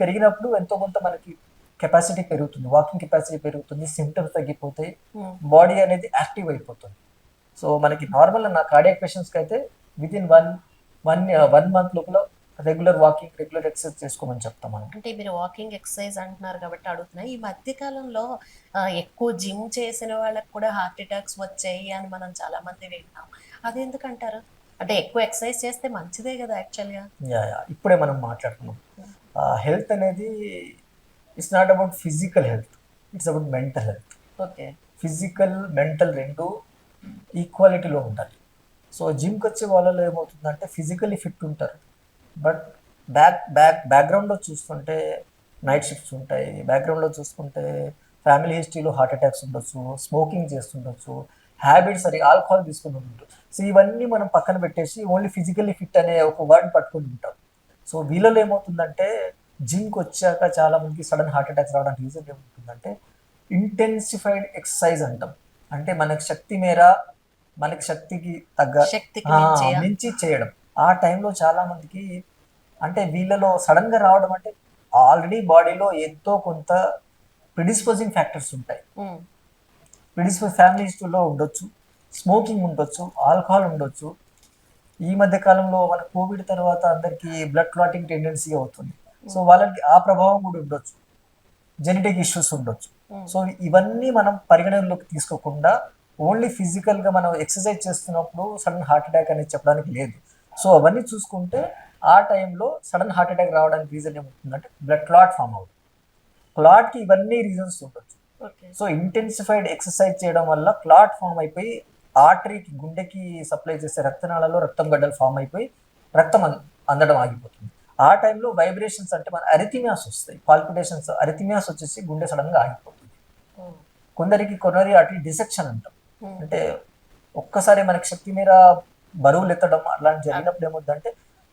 పెరిగినప్పుడు ఎంతో కొంత మనకి కెపాసిటీ పెరుగుతుంది, వాకింగ్ కెపాసిటీ పెరుగుతుంది, సిమ్టమ్స్ తగ్గిపోతాయి, బాడీ అనేది యాక్టివ్ అయిపోతుంది. సో మనకి నార్మల్ నా కార్డియాక్ పేషెంట్స్కి అయితే వితిన్ వన్ మంత్ లోపల రెగ్యులర్ వాకింగ్, రెగ్యులర్ ఎక్సర్సైజ్ చేసుకోమని చెప్తాం మనం. అంటే మీరు వాకింగ్ ఎక్సర్సైజ్ అంటున్నారు కాబట్టి అడుగుతున్నా, ఈ మధ్య కాలంలో ఎక్కువ జిమ్ చేసిన వాళ్ళకి కూడా హార్ట్ అటాక్స్ వచ్చాయి అని మనం చాలా మంది వింటాం. అది ఎందుకంటారు? అంటే ఎక్కువ ఎక్సర్సైజ్ చేస్తే మంచిదే కదా యాక్చువల్గా. ఇప్పుడే మనం మాట్లాడుకున్నాం. హెల్త్ అనేది it's not about physical health, it's about mental health. Physical mental రెండు ఈక్వాలిటీలో ఉండాలి. సో జిమ్కి వచ్చే వాళ్ళలో ఏమవుతుందంటే ఫిజికల్లీ ఫిట్ ఉంటారు, బట్ బ్యాక్గ్రౌండ్లో చూసుకుంటే నైట్ షిఫ్ట్స్ ఉంటాయి, బ్యాక్గ్రౌండ్లో చూసుకుంటే ఫ్యామిలీ హిస్టరీలో హార్ట్ అటాక్స్ ఉండొచ్చు, స్మోకింగ్ చేస్తుండొచ్చు, హ్యాబిట్స్ అది ఆల్కహాల్ తీసుకుని ఉంటుంది. సో ఇవన్నీ మనం పక్కన పెట్టేసి ఓన్లీ ఫిజికల్లీ ఫిట్ అనే ఒక వర్డ్ పట్టుకుని ఉంటాం. సో వీళ్ళలో ఏమవుతుందంటే జిమ్కి వచ్చాక చాలా మందికి సడన్ హార్ట్ అటాక్స్ రావడానికి రీజన్ ఏమవుతుందంటే ఇంటెన్సిఫైడ్ ఎక్సర్సైజ్ అంటాం. అంటే మనకి శక్తి మేర మనకి శక్తికి తగ్గ మించి చేయడం. ఆ టైంలో చాలా మందికి అంటే వీళ్ళలో సడన్గా రావడం అంటే ఆల్రెడీ బాడీలో ఎంతో కొంత ప్రిడిస్పోజింగ్ ఫ్యాక్టర్స్ ఉంటాయి. ఫ్యామిలీ హిస్టరీలో ఉండొచ్చు, స్మోకింగ్ ఉండొచ్చు, ఆల్కహాల్ ఉండొచ్చు. ఈ మధ్య కాలంలో మన కోవిడ్ తర్వాత అందరికీ బ్లడ్ క్లాటింగ్ టెండెన్సీ అవుతుంది. సో వాళ్ళకి ఆ ప్రభావం కూడా ఉండొచ్చు, జెనెటిక్ ఇష్యూస్ ఉండొచ్చు. సో ఇవన్నీ మనం పరిగణనలోకి తీసుకోకుండా ఓన్లీ ఫిజికల్గా మనం ఎక్సర్సైజ్ చేస్తున్నప్పుడు సడన్ హార్ట్ అటాక్ అనేది చెప్పడానికి లేదు. సో అవన్నీ చూసుకుంటే ఆ టైంలో సడన్ హార్ట్ అటాక్ రావడానికి రీజన్ ఏమవుతుందంటే బ్లడ్ క్లాట్ ఫామ్ అవుతుంది. క్లాట్కి ఇవన్నీ రీజన్స్ ఉండొచ్చు. సో ఇంటెన్సిఫైడ్ ఎక్సర్సైజ్ చేయడం వల్ల క్లాట్ ఫామ్ అయిపోయి ఆర్టరీకి, గుండెకి సప్లై చేసే రక్తనాళాల్లో రక్తం గడ్డలు ఫామ్ అయిపోయి రక్తం అందడం ఆగిపోతుంది. ఆ టైంలో వైబ్రేషన్స్ అంటే మన అరిథిమియాస్ వస్తాయి, పాల్పిటేషన్స్, అరిథిమియాస్ వచ్చేసి గుండె సడన్గా ఆగిపోతుంది. కొందరికి కొనరీ ఆర్టరీ డిసెక్షన్ అంటాం. అంటే ఒక్కసారి మనకి శక్తి మీద బరువులు ఎత్తడం అలాంటి జరిగినప్పుడు ఏమవుతుందంటే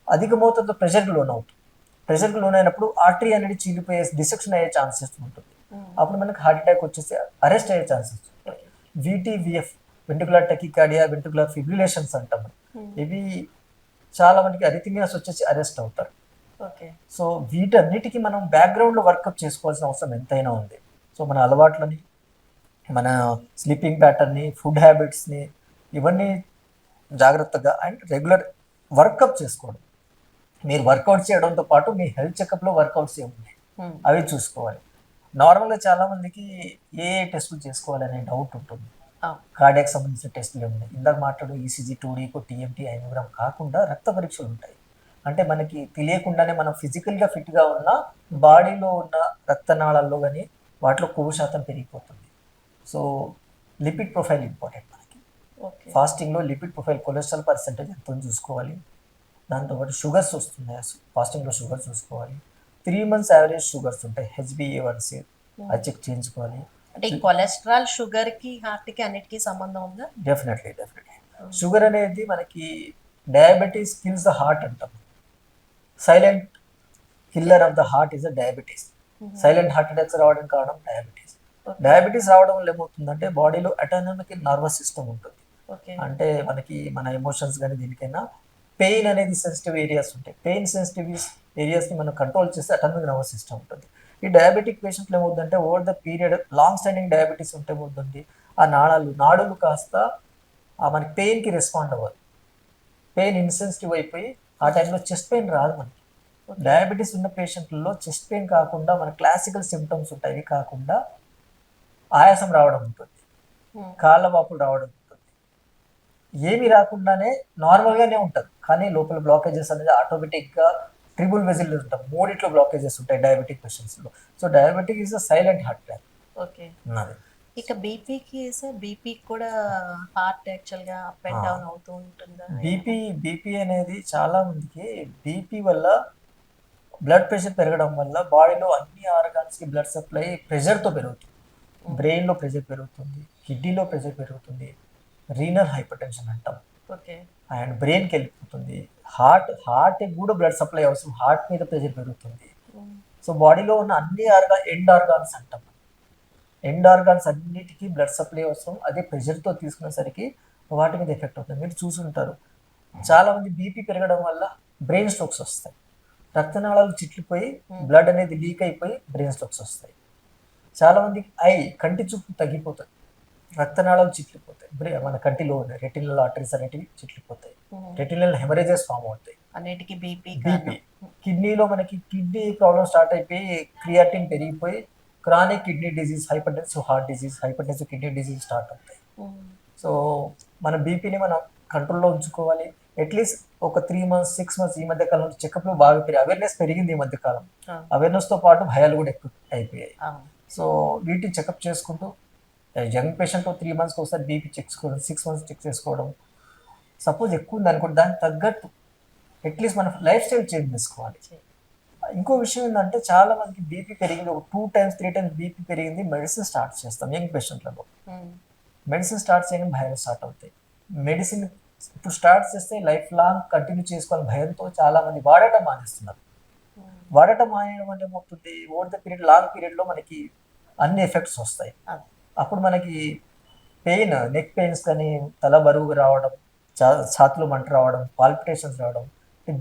అధిక మోతాదులో ప్రెషర్కి లోన్ అవుతుంది. ప్రెషర్కి లోన్ అయినప్పుడు ఆర్టరీ అనేది చీలిపోయే డిసెక్షన్ అయ్యే ఛాన్సెస్ ఉంటుంది. అప్పుడు మనకి హార్ట్ అటాక్ వచ్చేసి అరెస్ట్ అయ్యే ఛాన్సెస్ ఉంటాయి. VTVF, వెంట్రుకులర్ టెకికార్డియా, వెంట్రుకులర్ ఫిబ్రిలేషన్స్ అంటాం. ఇవి చాలా మందికి అరిథిమియాస్ వచ్చేసి అరెస్ట్ అవుతారు. సో వీటన్నిటికీ మనం బ్యాక్గ్రౌండ్లో వర్కప్ చేసుకోవాల్సిన అవసరం ఎంతైనా ఉంది. సో మన అలవాట్లని, మన స్లీపింగ్ ప్యాటర్న్ని, ఫుడ్ హ్యాబిట్స్ని ఇవన్నీ జాగ్రత్తగా అండ్ రెగ్యులర్ వర్కప్ చేసుకోవడం. మీరు వర్కౌట్ చేయడంతో పాటు మీ హెల్త్ చెకప్లో వర్కౌట్స్ ఏమున్నాయి అవి చూసుకోవాలి. నార్మల్గా చాలా మందికి ఏ టెస్టులు చేసుకోవాలనే డౌట్ ఉంటుంది. కార్డియాక్ సంబంధించిన టెస్టులు ఉన్నాయి. ఇందాక మాట్లాడు ఈసీజీ, 2D, టీఎంటీ, యాంజియోగ్రామ్ కాకుండా రక్త పరీక్షలు ఉంటాయి. అంటే మనకి తెలియకుండానే మనం ఫిజికల్గా ఫిట్గా ఉన్న బాడీలో ఉన్న రక్తనాళాల్లో కానీ వాటిలో కొవ్వు శాతం పెరిగిపోతుంది. సో లిపిడ్ ప్రొఫైల్ ఇంపార్టెంట్ మనకి. ఫాస్టింగ్లో లిపిడ్ ప్రొఫైల్, కొలెస్ట్రాల్ పర్సెంటేజ్ ఎంత చూసుకోవాలి. దాంతోపాటు షుగర్స్ వస్తున్నాయి, ఫాస్టింగ్లో షుగర్ చూసుకోవాలి. 3 months యావరేజ్ షుగర్స్ ఉంటాయి, HbA1c అది చెక్ చేయించుకోవాలి. అంటే ఈ కొలెస్ట్రాల్ షుగర్ కి హార్ట్ కి అన్నిటికీ సంబంధం ఉందా? డెఫినెట్లీ. షుగర్ అనేది మనకి డయాబెటీస్ కిల్స్ ద హార్ట్ అంటాం. Silent killer of the heart is the diabetes. Silent heart attacks రావడానికి కారణం డయాబెటీస్. డయాబెటీస్ రావడం వల్ల ఏమవుతుందంటే బాడీలో అటానమిక్ నర్వస్ సిస్టమ్ ఉంటుంది. అంటే మనకి మన ఎమోషన్స్ కానీ దీనికైనా పెయిన్ అనేది సెన్సిటివ్ ఏరియాస్ ఉంటాయి. పెయిన్ సెన్సిటివ్ ఏరియాస్ని మనం కంట్రోల్ చేస్తే అటానమిక్ నర్వస్ సిస్టమ్ ఉంటుంది. ఈ డయాబెటిక్ పేషెంట్లు ఏమవుతుందంటే over the period long standing diabetes ఉంటే ఏమవుతుంది, ఆ నాడులు కాస్త మనకి పెయిన్కి రెస్పాండ్ అవ్వదు. పెయిన్ ఇన్సెన్సిటివ్ అయిపోయి ఆ టైంలో చెస్ట్ పెయిన్ రాదు మనకి. డయాబెటీస్ ఉన్న పేషెంట్లలో చెస్ట్ పెయిన్ కాకుండా మన క్లాసికల్ సిమ్టమ్స్ ఉంటాయి. ఇవి కాకుండా ఆయాసం రావడం ఉంటుంది, కాళ్ళ వాపులు రావడం ఉంటుంది. ఏమి రాకుండానే నార్మల్గానే ఉంటుంది, కానీ లోపల బ్లాకేజెస్ అనేది ఆటోమేటిక్గా ట్రిబుల్ వెజిల్ ఉంటాం, మూడిట్లో బ్లాకేజెస్ ఉంటాయి డయాబెటిక్ పేషెంట్స్లో. So diabetic is a silent heart attack. Okay. ఇక బీపీకి సార్, బీపీ కూడా హార్ట్ యాక్చువల్గా అప్ అండ్ డౌన్ అవుతూ ఉంటుందా? బీపీ అనేది చాలా మందికి బీపీ వల్ల బ్లడ్ ప్రెషర్ పెరగడం వల్ల బాడీలో అన్ని ఆర్గాన్స్కి బ్లడ్ సప్లై ప్రెషర్తో పెరుగుతుంది. బ్రెయిన్లో ప్రెషర్ పెరుగుతుంది, కిడ్నీలో ప్రెషర్ పెరుగుతుంది, రీనల్ హైపర్ టెన్షన్ అంటాం. ఓకే. అండ్ బ్రెయిన్కి వెళ్ళిపోతుంది. హార్ట్కి కూడా బ్లడ్ సప్లై అవసరం, హార్ట్ మీద ప్రెషర్ పెరుగుతుంది. సో బాడీలో ఉన్న అన్ని ఎండ్ ఆర్గాన్స్ అంటాం. ఎండ్ ఆర్గాన్స్ అన్నిటికీ బ్లడ్ సప్లై అవసరం. అదే ప్రెషర్తో తీసుకునేసరికి వాటి మీద ఎఫెక్ట్ అవుతుంది. మీరు చూసుంటారు, చాలామంది బీపీ పెరగడం వల్ల బ్రెయిన్ స్ట్రోక్స్ వస్తాయి. రక్తనాళాలు చిట్లిపోయి బ్లడ్ అనేది లీక్ అయిపోయి బ్రెయిన్ స్ట్రోక్స్ వస్తాయి. చాలామందికి కంటి చూపు తగ్గిపోతుంది, రక్తనాళాలు చిట్లిపోతాయి. మన కంటిలో ఉన్న రెటినల్ ఆర్టరీస్ అనేటివి చిట్లిపోతాయి, రెటినల్ హెమరేజెస్ ఫామ్ అవుతాయి. అన్నిటికీ బీపీ. కిడ్నీలో మనకి కిడ్నీ ప్రాబ్లమ్ స్టార్ట్ అయిపోయి క్రియాటిన్ పెరిగిపోయి chronic kidney disease, hypertensive heart disease, hypertensive kidney disease start అవుతాయి. సో మన బీపీని మనం కంట్రోల్లో ఉంచుకోవాలి. అట్లీస్ట్ ఒక 3 months 6 months ఈ మధ్య కాలంలో చెకప్లు బాగా అవేర్నెస్ పెరిగింది ఈ మధ్య కాలం. అవేర్నెస్తో పాటు భయాలు కూడా ఎక్కువ అయిపోయాయి. సో వీటిని చెకప్ చేసుకుంటూ యంగ్ పేషెంట్ 3 months ఒకసారి బీపీ చెక్ చేసుకోవడం, 6 months చెక్ చేసుకోవడం. సపోజ్ ఎక్కువ ఉంది అనుకోండి, దానికి తగ్గట్టు అట్లీస్ట్ మన లైఫ్ స్టైల్ చేంజ్ చేసుకోవాలి. ఇంకో విషయం ఏంటంటే చాలా మందికి బీపీ పెరిగింది, ఒక 2 times 3 times బీపీ పెరిగింది, మెడిసిన్ స్టార్ట్ చేస్తాం యంగ్ పేషెంట్లలో. మెడిసిన్ స్టార్ట్ చేయడం భయాలు స్టార్ట్ అవుతాయి. మెడిసిన్ ఇప్పుడు స్టార్ట్ చేస్తే లైఫ్ లాంగ్ కంటిన్యూ చేసుకోవాలని భయంతో చాలా మంది వాడటం మానేస్తున్నారు. వాడటం మానేయడం అంటే ఏమవుతుంది, ఓవర్ ద పీరియడ్ లాంగ్ పీరియడ్లో మనకి అన్ని ఎఫెక్ట్స్ వస్తాయి. అప్పుడు మనకి పెయిన్, నెక్ పెయిన్స్ కానీ, తల బరువుగా రావడం, ఛాతులు మంట రావడం, పాల్పిటేషన్స్ రావడం,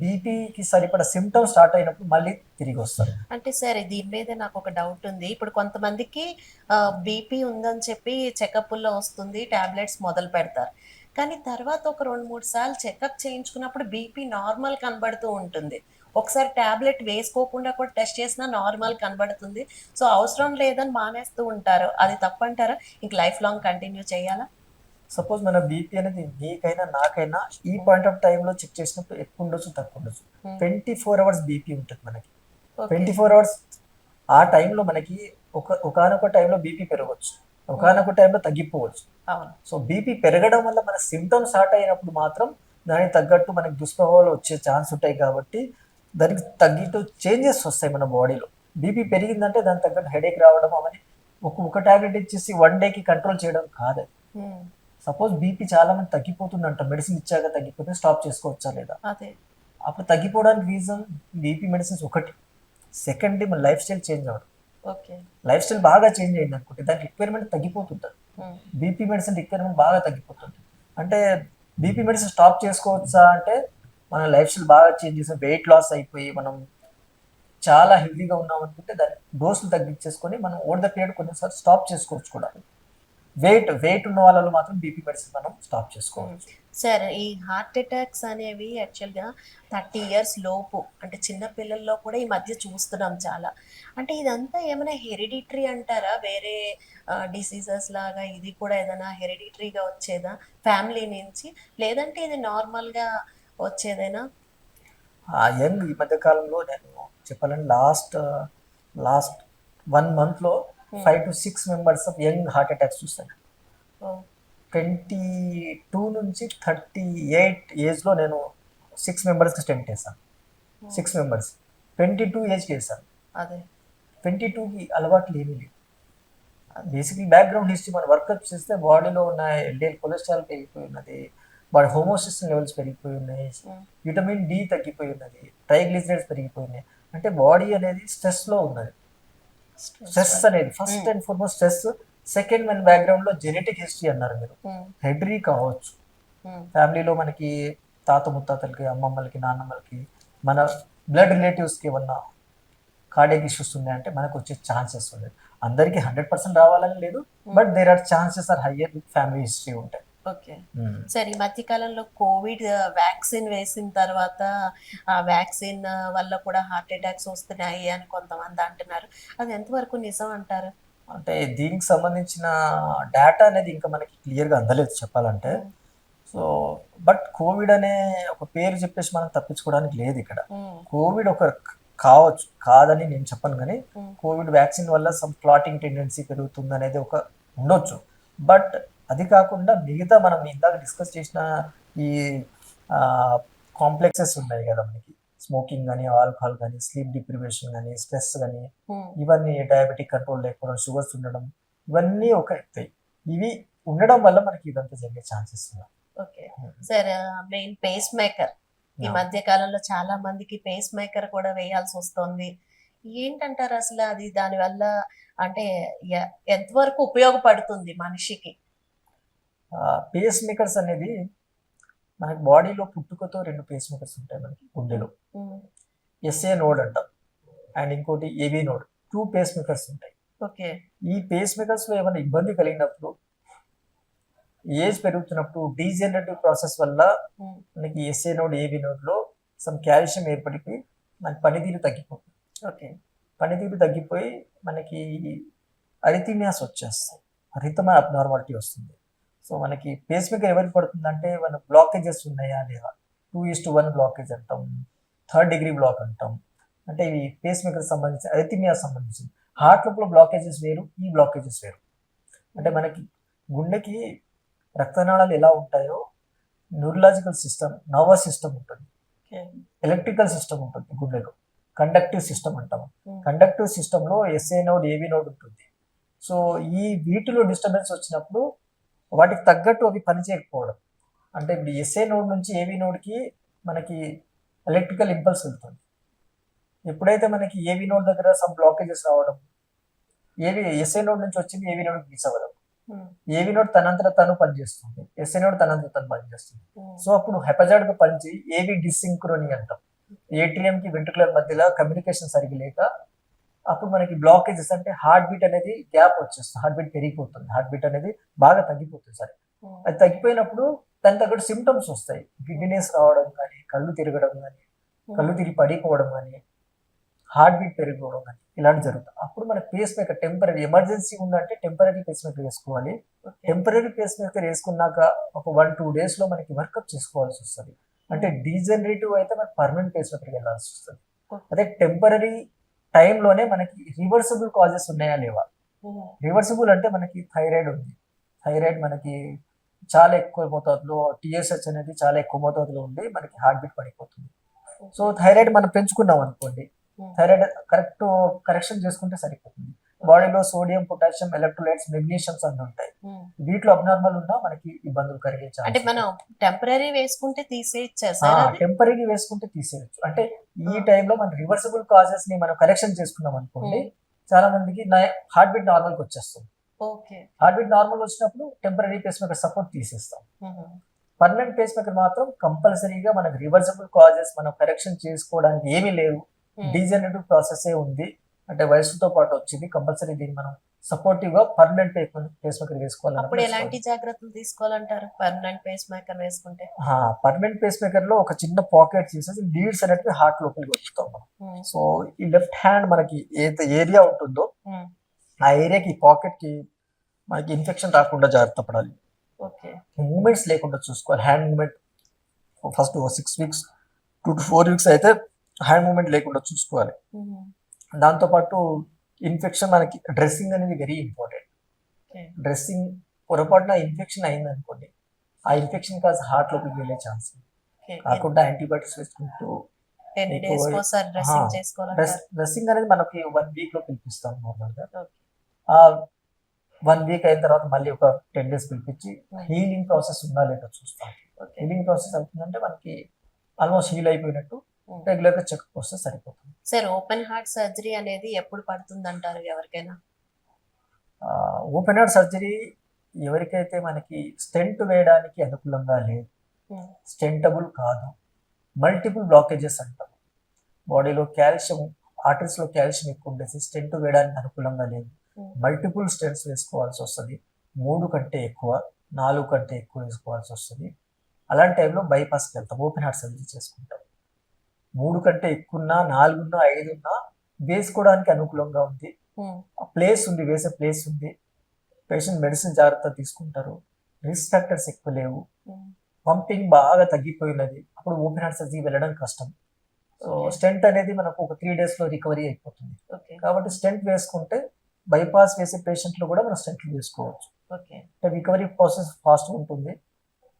బీపీకి సరిపడా సిమ్టమ్స్ స్టార్ట్ అయినప్పుడు మళ్ళీ తిరిగి వస్తారు. అంటే సార్ దీని మీద నాకు ఒక డౌట్ ఉంది. ఇప్పుడు కొంతమందికి బీపీ ఉందని చెప్పి చెకప్లో వస్తుంది, టాబ్లెట్స్ మొదలు పెడతారు. కానీ తర్వాత ఒక 2-3 సార్లు చెకప్ చేయించుకున్నప్పుడు బీపీ నార్మల్ కనబడుతూ ఉంటుంది. ఒకసారి టాబ్లెట్ వేసుకోకుండా కూడా టెస్ట్ చేసినా నార్మల్ కనబడుతుంది. సో అవసరం లేదని మానేస్తూ ఉంటారు. అది తప్పంటారా? ఇంక లైఫ్ లాంగ్ కంటిన్యూ చేయాలా? సపోజ్ మన బీపీ అనేది నీకైనా నాకైనా ఈ పాయింట్ ఆఫ్ టైంలో చెక్ చేసినప్పుడు ఎక్కువ ఉండొచ్చు, తక్కువ ఉండొచ్చు. 24 hours బీపీ ఉంటుంది మనకి. 24 hours ఆ టైంలో మనకి ఒకనొక టైంలో బీపీ పెరగవచ్చు, ఒకనొక టైంలో తగ్గిపోవచ్చు. సో బీపీ పెరగడం వల్ల మన సిమ్టమ్స్ స్టార్ట్ అయినప్పుడు మాత్రం దానికి తగ్గట్టు మనకి దుష్ప్రభావాలు వచ్చే ఛాన్స్ ఉంటాయి. కాబట్టి దానికి తగ్గట్టు చేంజెస్ వస్తాయి మన బాడీలో. బీపీ పెరిగిందంటే దానికి తగ్గట్టు హెడేక్ రావడం, అవన్నీ ఒక టాబ్లెట్ ఇచ్చేసి 1 day కంట్రోల్ చేయడం కాదు. సపోజ్ బీపీ చాలా మంది తగ్గిపోతుందంట, మెడిసిన్ ఇచ్చాక తగ్గిపోతే స్టాప్ చేసుకోవచ్చా లేదా? అప్పుడు తగ్గిపోవడానికి రీజన్ బీపీ మెడిసిన్స్ ఒకటి. సెకండ్ మన లైఫ్ స్టైల్ చేంజ్ అవ్వడం. లైఫ్ స్టైల్ బాగా చేంజ్ అయింది అనుకుంటే దానికి రిక్వైర్మెంట్ తగ్గిపోతుంటుంది. బీపీ మెడిసిన్ రిక్వైర్మెంట్ బాగా తగ్గిపోతుంది. అంటే బీపీ మెడిసిన్ స్టాప్ చేసుకోవచ్చా అంటే మన లైఫ్ స్టైల్ బాగా చేంజ్ చేసాం, వెయిట్ లాస్ అయిపోయి మనం చాలా హెల్తీగా ఉన్నాం అనుకుంటే దాని డోసులు తగ్గించేసుకొని మనం ఓవర్ ద పీరియడ్ కొన్నిసార్లు స్టాప్ చేసుకోవచ్చు కూడా. వెయిట్ ఉన్న వాళ్ళలో మాత్రం బీపీ మెడిసిన్ మనం స్టాప్ చేసుకోవచ్చు. సార్ ఈ హార్ట్ అటాక్స్ అనేవి యాక్చువల్గా 30 ఇయర్స్ లోపు అంటే చిన్న పిల్లల్లో కూడా ఈ మధ్య చూస్తున్నాం చాలా. అంటే ఇదంతా ఏమైనా హెరిడిటరీ అంటారా? వేరే డిసీజెస్ లాగా ఇది కూడా ఏదైనా హెరిడిటరీగా వచ్చేదా ఫ్యామిలీ నుంచి? లేదంటే ఇది నార్మల్గా వచ్చేదేనా? యంగ్ ఈ మధ్య కాలంలో నేను చెప్పాలంటే last 1 monthలో 5 to 6 members of young heart attacks చూస్తాను. ఓ, 22 నుంచి 38 ఏజ్లో నేను 6 మెంబర్స్కి స్టెంట్ వేసాను. 6 మెంబర్స్ 22 ఏజ్కి వేసాను. అదే 22కి అలవాట్లు ఏమీ లేవు. బేసిక్లీ బ్యాక్గ్రౌండ్ హిస్టరీ మనం వర్కప్ చేస్తే బాడీలో ఉన్న ఎల్డిఎల్ కొలెస్ట్రాల్ పెరిగిపోయి ఉన్నది, బాడీ హోమోసిస్టమ్ లెవెల్స్ పెరిగిపోయి ఉన్నాయి, విటమిన్ డి తగ్గిపోయి ఉన్నది, ట్రైగ్లిజరైడ్స్ పెరిగిపోయి ఉన్నాయి. అంటే బాడీ అనేది స్ట్రెస్లో ఉన్నది. స్ట్రెస్ అనేది first and foremost stress. Second మన బ్యాక్గ్రౌండ్లో జెనెటిక్ హిస్టరీ అన్నారు మీరు, హెడ్రీ కావచ్చు. ఫ్యామిలీలో మనకి తాత ముత్తాతలకి, అమ్మమ్మలకి, నాన్నమ్మలకి, మన బ్లడ్ రిలేటివ్స్కి ఏమన్నా కార్డియాక్ ఇష్యూస్ ఉన్నాయంటే మనకు వచ్చే ఛాన్సెస్ ఉన్నాయి. అందరికీ 100% రావాలని లేదు, but there are chances are higher with family history ఉంటాయి. ఓకే సార్, ఈ మధ్య కాలంలో కోవిడ్ వ్యాక్సిన్ వేసిన తర్వాత ఆ వ్యాక్సిన్ వల్ల కూడా హార్ట్ అటాక్స్ వస్తున్నాయి అని కొంతమంది అంటున్నారు. అది ఎంతవరకు నిజం అంటారు? అంటే దీనికి సంబంధించిన డేటా అనేది ఇంకా మనకి క్లియర్గా అందలేదు చెప్పాలంటే. సో బట్ కోవిడ్ అనే ఒక పేరు చెప్పేసి మనం తప్పించుకోవడానికి లేదు ఇక్కడ. కోవిడ్ ఒక కావచ్చు, కాదని నేను చెప్పను, కానీ కోవిడ్ వ్యాక్సిన్ వల్ల సమ్ క్లాటింగ్ టెండెన్సీ పెరుగుతుంది అనేది ఒక ఉండొచ్చు. బట్ అది కాకుండా మిగతా మనం ఇందాక డిస్కస్ చేసిన ఈ కాంప్లెక్సెస్ ఉన్నాయి కదా మనకి, స్మోకింగ్ కానీ, ఆల్కహాల్ కానీ, స్లీప్ డిప్రివేషన్ కానీ, స్ట్రెస్ కానీ, ఇవన్నీ డయాబెటిక్ కంట్రోల్ లేకపోవడం, షుగర్స్ ఉండడం, ఇవన్నీ ఒక ఎత్తాయి. ఇవి ఉండడం వల్ల మనకి ఇదంతా జరిగే ఛాన్సెస్ ఉన్నాయి. Okay sir, main pacemaker ఈ మధ్య కాలంలో చాలా మందికి పేస్ మేకర్ కూడా వేయాల్సి వస్తుంది. ఏంటంటారు అసలు అది? దానివల్ల అంటే ఎంతవరకు ఉపయోగపడుతుంది మనిషికి? పేస్ మేకర్స్ అనేది మనకి బాడీలో పుట్టుకతో 2 పేస్ మేకర్స్ ఉంటాయి మనకి గుండెలో. ఎస్ఏ నోడ్ అంటాం అండ్ ఇంకోటి ఏబీ నోడ్, 2 పేస్ మేకర్స్ ఉంటాయి. ఓకే, ఈ పేస్ మేకర్స్ లో ఏమైనా ఇబ్బంది కలిగినప్పుడు, ఏజ్ పెరుగుతున్నప్పుడు, డీజనరేటివ్ ప్రాసెస్ వల్ల మనకి ఎస్ఏ నోడ్, ఏబీ నోడ్ లో సమ్ కాల్షియం ఏర్పడిపోయి మనకి పనితీరు తగ్గిపోతుంది. ఓకే, పనితీరు తగ్గిపోయి మనకి అరిథిమియాస్ వచ్చేస్తాయి, రిథమ్ అబ్నార్మాలిటీ వస్తుంది. సో మనకి పేస్ మేకర్ ఎవరికి పడుతుందంటే మన బ్లాకేజెస్ ఉన్నాయా లేదా, 2:1 బ్లాకేజ్ అంటాం, 3rd degree బ్లాక్ అంటాం. అంటే ఇవి పేస్ మేకర్ సంబంధించి అరిథిమియాస్ సంబంధించింది. హార్ట్ లోపల బ్లాకేజెస్ వేరు, ఈ బ్లాకేజెస్ వేరు. అంటే మనకి గుండెకి రక్తనాళాలు ఎలా ఉంటాయో న్యూరలాజికల్ సిస్టమ్, నర్వస్ సిస్టమ్ ఉంటుంది, ఎలక్ట్రికల్ సిస్టమ్ ఉంటుంది గుండెలో, కండక్టివ్ సిస్టమ్ అంటాము. కండక్టివ్ సిస్టంలో ఎస్ఏ నోడ్, ఏబీ నోడ్ ఉంటుంది. సో ఈ వీటిలో డిస్టర్బెన్స్ వచ్చినప్పుడు వాటికి తగ్గట్టు అవి పనిచేయకపోవడం, అంటే ఇప్పుడు ఎస్ఏ నోడ్ నుంచి ఏబీ నోడ్కి మనకి ఎలక్ట్రికల్ ఇంపల్స్ వెళ్తుంది. ఎప్పుడైతే మనకి ఏబీ నోడ్ దగ్గర సమ్ బ్లాకేజెస్ రావడం, ఎస్ఏ నోడ్ నుంచి వచ్చింది ఏబీ నోడ్కి రీచ్ అవ్వడం, ఏబీ నోడ్ తనంతట తను పనిచేస్తుంది, ఎస్ఏ నోడ్ తనంతట తను పనిచేస్తుంది. సో అప్పుడు హెపజాడ్ గా పనిచేయి ఏబీ డిసింక్రోనీ అంటాం. ఏట్రియం కి వెంట్రుకులర్ మధ్యలో కమ్యూనికేషన్ సరిగ్గా లేక అప్పుడు మనకి బ్లాకేజెస్, అంటే హార్ట్ బీట్ అనేది గ్యాప్ వచ్చేస్తుంది, హార్ట్ బీట్ పెరిగిపోతుంది, హార్ట్ బీట్ అనేది బాగా తగ్గిపోతుంది. సరే, అది తగ్గిపోయినప్పుడు దాని తగ్గట్టు సిమ్టమ్స్ వస్తాయి, గిడ్డినెస్ రావడం కానీ, కళ్ళు తిరగడం కానీ, కళ్ళు తిరిగి పడిపోవడం కానీ, హార్ట్ బీట్ పెరిగిపోవడం కానీ ఇలాంటి జరుగుతుంది. అప్పుడు మన పేస్ మేకర్ టెంపరీ, ఎమర్జెన్సీ ఉందంటే టెంపరీ పేస్ మేకర్ వేసుకోవాలి. టెంపరీ పేస్ మేకర్ వేసుకున్నాక ఒక 1-2 days లో మనకి వర్కప్ చేసుకోవాల్సి వస్తుంది. అంటే డీజనరేటివ్ అయితే మనకి పర్మనెంట్ పేస్ మేకర్కి వెళ్ళాల్సి వస్తుంది. అదే టెంపరీ టైంలోనే మనకి రివర్సిబుల్ కాజెస్ ఉన్నాయా లేవా. రివర్సిబుల్ అంటే మనకి థైరాయిడ్ ఉంది, థైరాయిడ్ మనకి చాలా ఎక్కువ మోతాదులో, టీఎస్హెచ్ అనేది చాలా ఎక్కువ మోతాదులో ఉండి మనకి హార్ట్ బీట్ పడిపోతుంది. సో థైరాయిడ్ మనం పెంచుకున్నాం అనుకోండి, థైరాయిడ్ కరెక్షన్ చేసుకుంటే సరిపోతుంది. బాడీలో సోడియం, పొటాషియం, ఎలక్ట్రోలైట్స్, మెగ్నీషియమ్స్ అన్ని ఉంటాయి. వీటిలో అబ్నార్మల్ ఉన్నా మనకి ఇబ్బందులు కలిగే ఛాన్స్. అంటే మనం టెంపరరీ వేసుకుంటే తీసేయచ్చు, టెంపరీ వేసుకుంటే తీసేయచ్చు. అంటే ఈ టైంలో మన రివర్సిబుల్ కాజెస్ ని మనం కరెక్షన్ చేసుకున్నాం అనుకోండి, చాలా మందికి హార్ట్ బీట్ నార్మల్కి వచ్చేస్తుంది. హార్ట్ బీట్ నార్మల్ వచ్చినప్పుడు టెంపరీ పేస్ మేకర్ సపోర్ట్ తీసేస్తాం. పర్మనెంట్ పేస్ మేకర్ మాత్రం కంపల్సరీగా మనకి రివర్సిబుల్ కాజెస్ మనం కరెక్షన్ చేసుకోవడానికి ఏమీ లేవు, డీజనరేటివ్ ప్రాసెస్ ఉంది, అంటే వయసుతో పాటు వచ్చింది, కంపల్సరీ దీన్ని మనం సపోర్టివ్ గా పర్మనెంట్ పేస్ మేకర్ అప్పుడు వేసుకోవాలన్నప్పుడు ఎలాంటి జాగ్రత్తలు తీసుకోవాలంటారు పర్మనెంట్ పేస్ మేకర్ వేసుకుంటే? పర్మనెంట్ పేస్ మేకర్ లో ఒక చిన్న పాకెట్ తీసేసి లీడ్స్ అనేటివి హార్ట్ లోపలికి వదులుతాం మనం. ఉమ్, సో ఈ లెఫ్ట్ హ్యాండ్ మనకి ఏదైతే ఏరియా ఉంటుందో ఉమ్, ఆ ఏరియాకి ఈ పాకెట్ కి మనకి ఇన్ఫెక్షన్ రాకుండా జాగ్రత్త పడాలి. ఓకే. మూమెంట్స్ లేకుండా చూసుకోవాలి. Hand moment first 6 weeks 2 to 4 weeks అయితే హ్యాండ్ మూమెంట్ లేకుండా చూసుకోవాలి. ఉమ్, దాంతోపాటు ఇన్ఫెక్షన్ మనకి డ్రెస్సింగ్ అనేది వెరీ ఇంపార్టెంట్. ఓకే. డ్రెస్సింగ్ పొరపాటున ఇన్ఫెక్షన్ అయింది అనుకోండి, ఆ ఇన్ఫెక్షన్ కాస్త హార్ట్ లోపలికి వెళ్ళే ఛాన్స్ ఉంది. ఓకే. కాకుండా యాంటీబయాటిక్స్ వేసుకుంటూ ఎన్ని డేస్ కోసారి డ్రెస్సింగ్ చేసుకోవాలంటారు? డ్రెస్సింగ్ అనేది మనకి 1 వీక్ లో పిలిపిస్తాం నార్మల్గా. ఓకే. ఆ 1 వీక్ అయిన తర్వాత మళ్ళీ ఒక 10 డేస్ పిలిపించి హీలింగ్ ప్రాసెస్ ఉందా లేదా చూస్తాం. ఓకే. హీలింగ్ ప్రాసెస్ అవుతుందంటే మనకి ఆల్మోస్ట్ హీల్ అయిపోయినట్టు ఉమ్. రెగ్యులర్ గా చెకప్ వస్తే సరిపోతుంది. సార్ ఓపెన్ హార్ట్ సర్జరీ అనేది ఎప్పుడు పడుతుంది అంటారు ఎవరికైనా? ఓపెన్ హార్ట్ సర్జరీ ఎవరికైతే మనకి స్టెంట్ వేయడానికి అనుకూలంగా లేదు, ఉమ్, స్టెంటబుల్ కాదు, మల్టిపుల్ బ్లాకేజెస్ అంటాం, బాడీలో కాల్షియం ఆర్టరీస్ లో కాల్షియం ఎక్కువ ఉండేసి స్టెంట్ వేయడానికి అనుకూలంగా లేదు, ఉమ్, మల్టిపుల్ స్టెంట్స్ వేసుకోవాల్సి వస్తుంది, 3 కంటే ఎక్కువ 4 కంటే ఎక్కువ వేసుకోవాల్సి వస్తుంది. అలాంటి టైంలో బైపాస్కి వెళ్తాం, ఓపెన్ హార్ట్ సర్జరీ చేసుకుంటాం. 3 కంటే ఎక్కువన్నా 4 ఉన్నా 5 ఉన్నా వేసుకోవడానికి అనుకూలంగా ఉంది, ఉమ్, ప్లేస్ ఉంది, వేసే ప్లేస్ ఉంది, పేషెంట్ మెడిసిన్ జాగ్రత్త తీసుకుంటారు, రిస్క్ ఫ్యాక్టర్స్ ఎక్కువ లేవు, ఉమ్, పంపింగ్ బాగా తగ్గిపోయినది, అప్పుడు ఓపెన్ హార్ట్ సర్జరీ వెళ్ళడం కష్టం. సో స్టెంట్ అనేది మనకు ఒక 3 days లో రికవరీ అయిపోతుంది. ఓకే. కాబట్టి స్టెంట్ వేసుకుంటే బైపాస్ వేసే పేషెంట్లు కూడా మనం స్టెంట్లు వేసుకోవచ్చు. ఓకే. అంటే రికవరీ ప్రాసెస్ ఫాస్ట్ ఉంటుంది,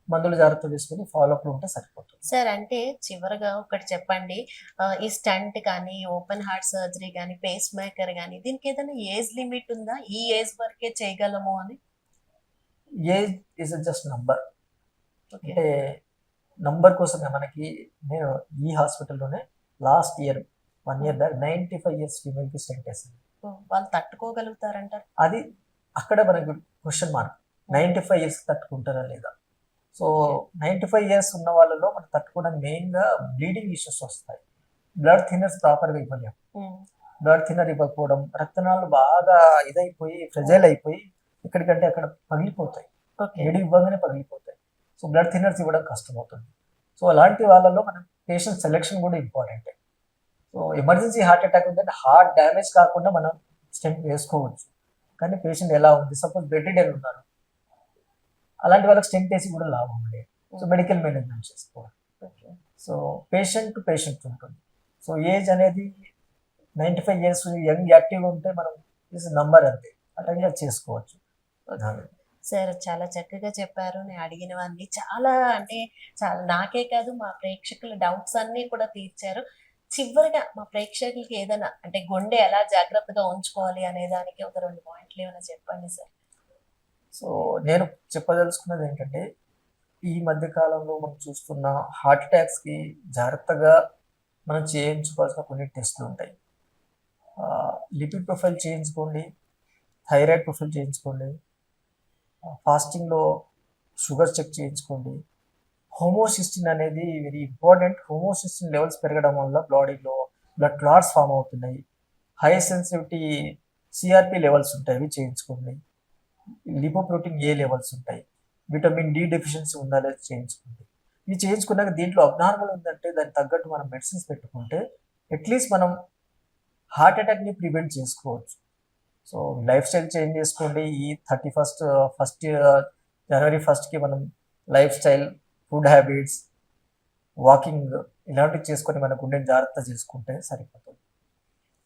మందులు జాగ్రత్త తీసుకుని ఫాలోఅప్లు ఉంటే సరిపోతుంది. సార్ అంటే చివరగా ఒకటి చెప్పండి. ఈ స్టంట్ కానీ ఓపెన్ హార్ట్ సర్జరీ కానీ పేస్ మేకర్ కానీ దీనికి ఏదైనా ఏజ్ లిమిట్ ఉందా? ఈ ఏజ్ వరకే చేయగలము అని? Age is just number. Okay. అంటే నంబర్ కోసమే మనకి నేను ఈ హాస్పిటల్లోనే last year 1 year back 95 years ఫీమేల్కి స్టెంట్ వేసాను. వాళ్ళు తట్టుకోగలుగుతారంటారు? అది అక్కడ మనకి క్వశ్చన్ మార్క్, 95 years తట్టుకుంటారా లేదా. సో 95 years ఉన్న వాళ్ళలో మనం తట్టుకోవడానికి మెయిన్గా బ్లీడింగ్ ఇష్యూస్ వస్తాయి, బ్లడ్ థిన్నర్స్ ప్రాపర్గా ఇవ్వలేము, ఉమ్, బ్లడ్ థిన్నర్ ఇవ్వకపోవడం, రక్తనాళాలు బాగా ఇదైపోయి ఫ్రెజైల్ అయిపోయి ఎక్కడికంటే అక్కడ పగిలిపోతాయి, ఓకే. వేడి ఇవ్వగానే పగిలిపోతాయి. సో బ్లడ్ థిన్నర్స్ ఇవ్వడం కష్టమవుతుంది. సో అలాంటి వాళ్ళలో మనం పేషెంట్ సెలెక్షన్ కూడా important. So emergency heart attack ఉందంటే హార్ట్ డ్యామేజ్ కాకుండా మనం స్టెంట్ వేసుకోవచ్చు, కానీ పేషెంట్ ఎలా ఉంది, సపోజ్ బెడ్ రిడెన్ ఉన్నారు, అలాంటి వాళ్ళకి స్టెంట్ వేసి కూడా లాభం లేదు. సో మెడికల్ మేనేజ్మెంట్ చేసుకోవాలి. Okay. So patient to patient ఉంటుంది. సో ఏజ్ అనేది 95 years యంగ్ యాక్టివ్గా ఉంటే మనం నంబర్ అంతే, అట్లాగే చేసుకోవచ్చు. ఓకే. సార్ చాలా చక్కగా చెప్పారు. నేను అడిగినవన్నీ చాలా అంటే చాలా నాకే కాదు మా ప్రేక్షకుల డౌట్స్ అన్నీ కూడా తీర్చారు. చివరిగా మా ప్రేక్షకులకి ఏదైనా అంటే గుండె ఎలా జాగ్రత్తగా ఉంచుకోవాలి అనే దానికి ఒక 2 పాయింట్లు ఏమైనా చెప్పండి సార్. సో నేను చెప్పదలుచుకున్నది ఏంటంటే, ఈ మధ్య కాలంలో మనం చూస్తున్న హార్ట్ అటాక్స్కి జాగ్రత్తగా మనం చేయించుకోవాల్సిన కొన్ని టెస్టులు ఉంటాయి. లిపిడ్ ప్రొఫైల్ చేయించుకోండి, థైరాయిడ్ ప్రొఫైల్ చేయించుకోండి, ఫాస్టింగ్లో షుగర్ చెక్ చేయించుకోండి. హోమోసిస్టిన్ అనేది వెరీ ఇంపార్టెంట్. హోమోసిస్టిన్ లెవెల్స్ పెరగడం వల్ల బాడీలో బ్లడ్ క్లాట్స్ ఫామ్ అవుతున్నాయి. హై సెన్సిటివిటీ సిఆర్పి లెవెల్స్ ఉంటాయి, అవి చేయించుకోండి. లిపోప్రోటీన్ ఏ లెవెల్స్ ఉంటాయి, విటమిన్ డి డెఫిషియన్సీ ఉందా లేదా చేయించుకోండి. ఇవి చేయించుకున్నాక దీంట్లో అబ్నార్మల్ ఉందంటే దానికి తగ్గట్టు మనం మెడిసిన్స్ పెట్టుకుంటే అట్లీస్ట్ మనం హార్ట్ అటాక్ని ప్రివెంట్ చేసుకోవచ్చు. సో లైఫ్ స్టైల్ చేంజ్ చేసుకోండి. ఈ 1 January 1st మనం life style, food habits, walking ఇలాంటివి చేసుకొని మన గుండెని జాగ్రత్త చేసుకుంటే సరిపోతుంది.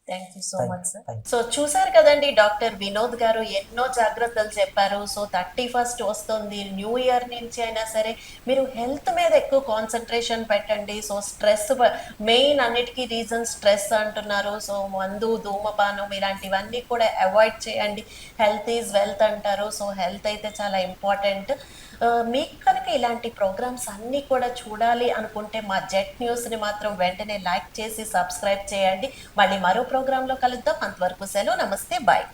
Thank you so much sir. Thank you. So చూసారు కదండి, డాక్టర్ వినోద్ గారు ఎన్నో జాగ్రత్తలు చెప్పారు. సో 31st వస్తుంది, న్యూ ఇయర్ నుంచి అయినా సరే మీరు హెల్త్ మీద ఎక్కువ కాన్సన్ట్రేషన్ పెట్టండి. సో స్ట్రెస్ మెయిన్, అన్నిటికీ రీజన్ స్ట్రెస్ అంటున్నారు. సో మందు, ధూమపానం ఇలాంటివన్నీ కూడా అవాయిడ్ చేయండి. హెల్త్ ఈజ్ వెల్త్ అంటారు. సో హెల్త్ అయితే చాలా ఇంపార్టెంట్. మీకు కనుక ఇలాంటి ప్రోగ్రామ్స్ అన్నీ కూడా చూడాలి అనుకుంటే మా జెట్ న్యూస్ని మాత్రం వెంటనే లైక్ చేసి సబ్స్క్రైబ్ చేయండి. మళ్ళీ మరో ప్రోగ్రాంలో కలుద్దాం. అంతవరకు సెలవు, నమస్తే, బాయ్.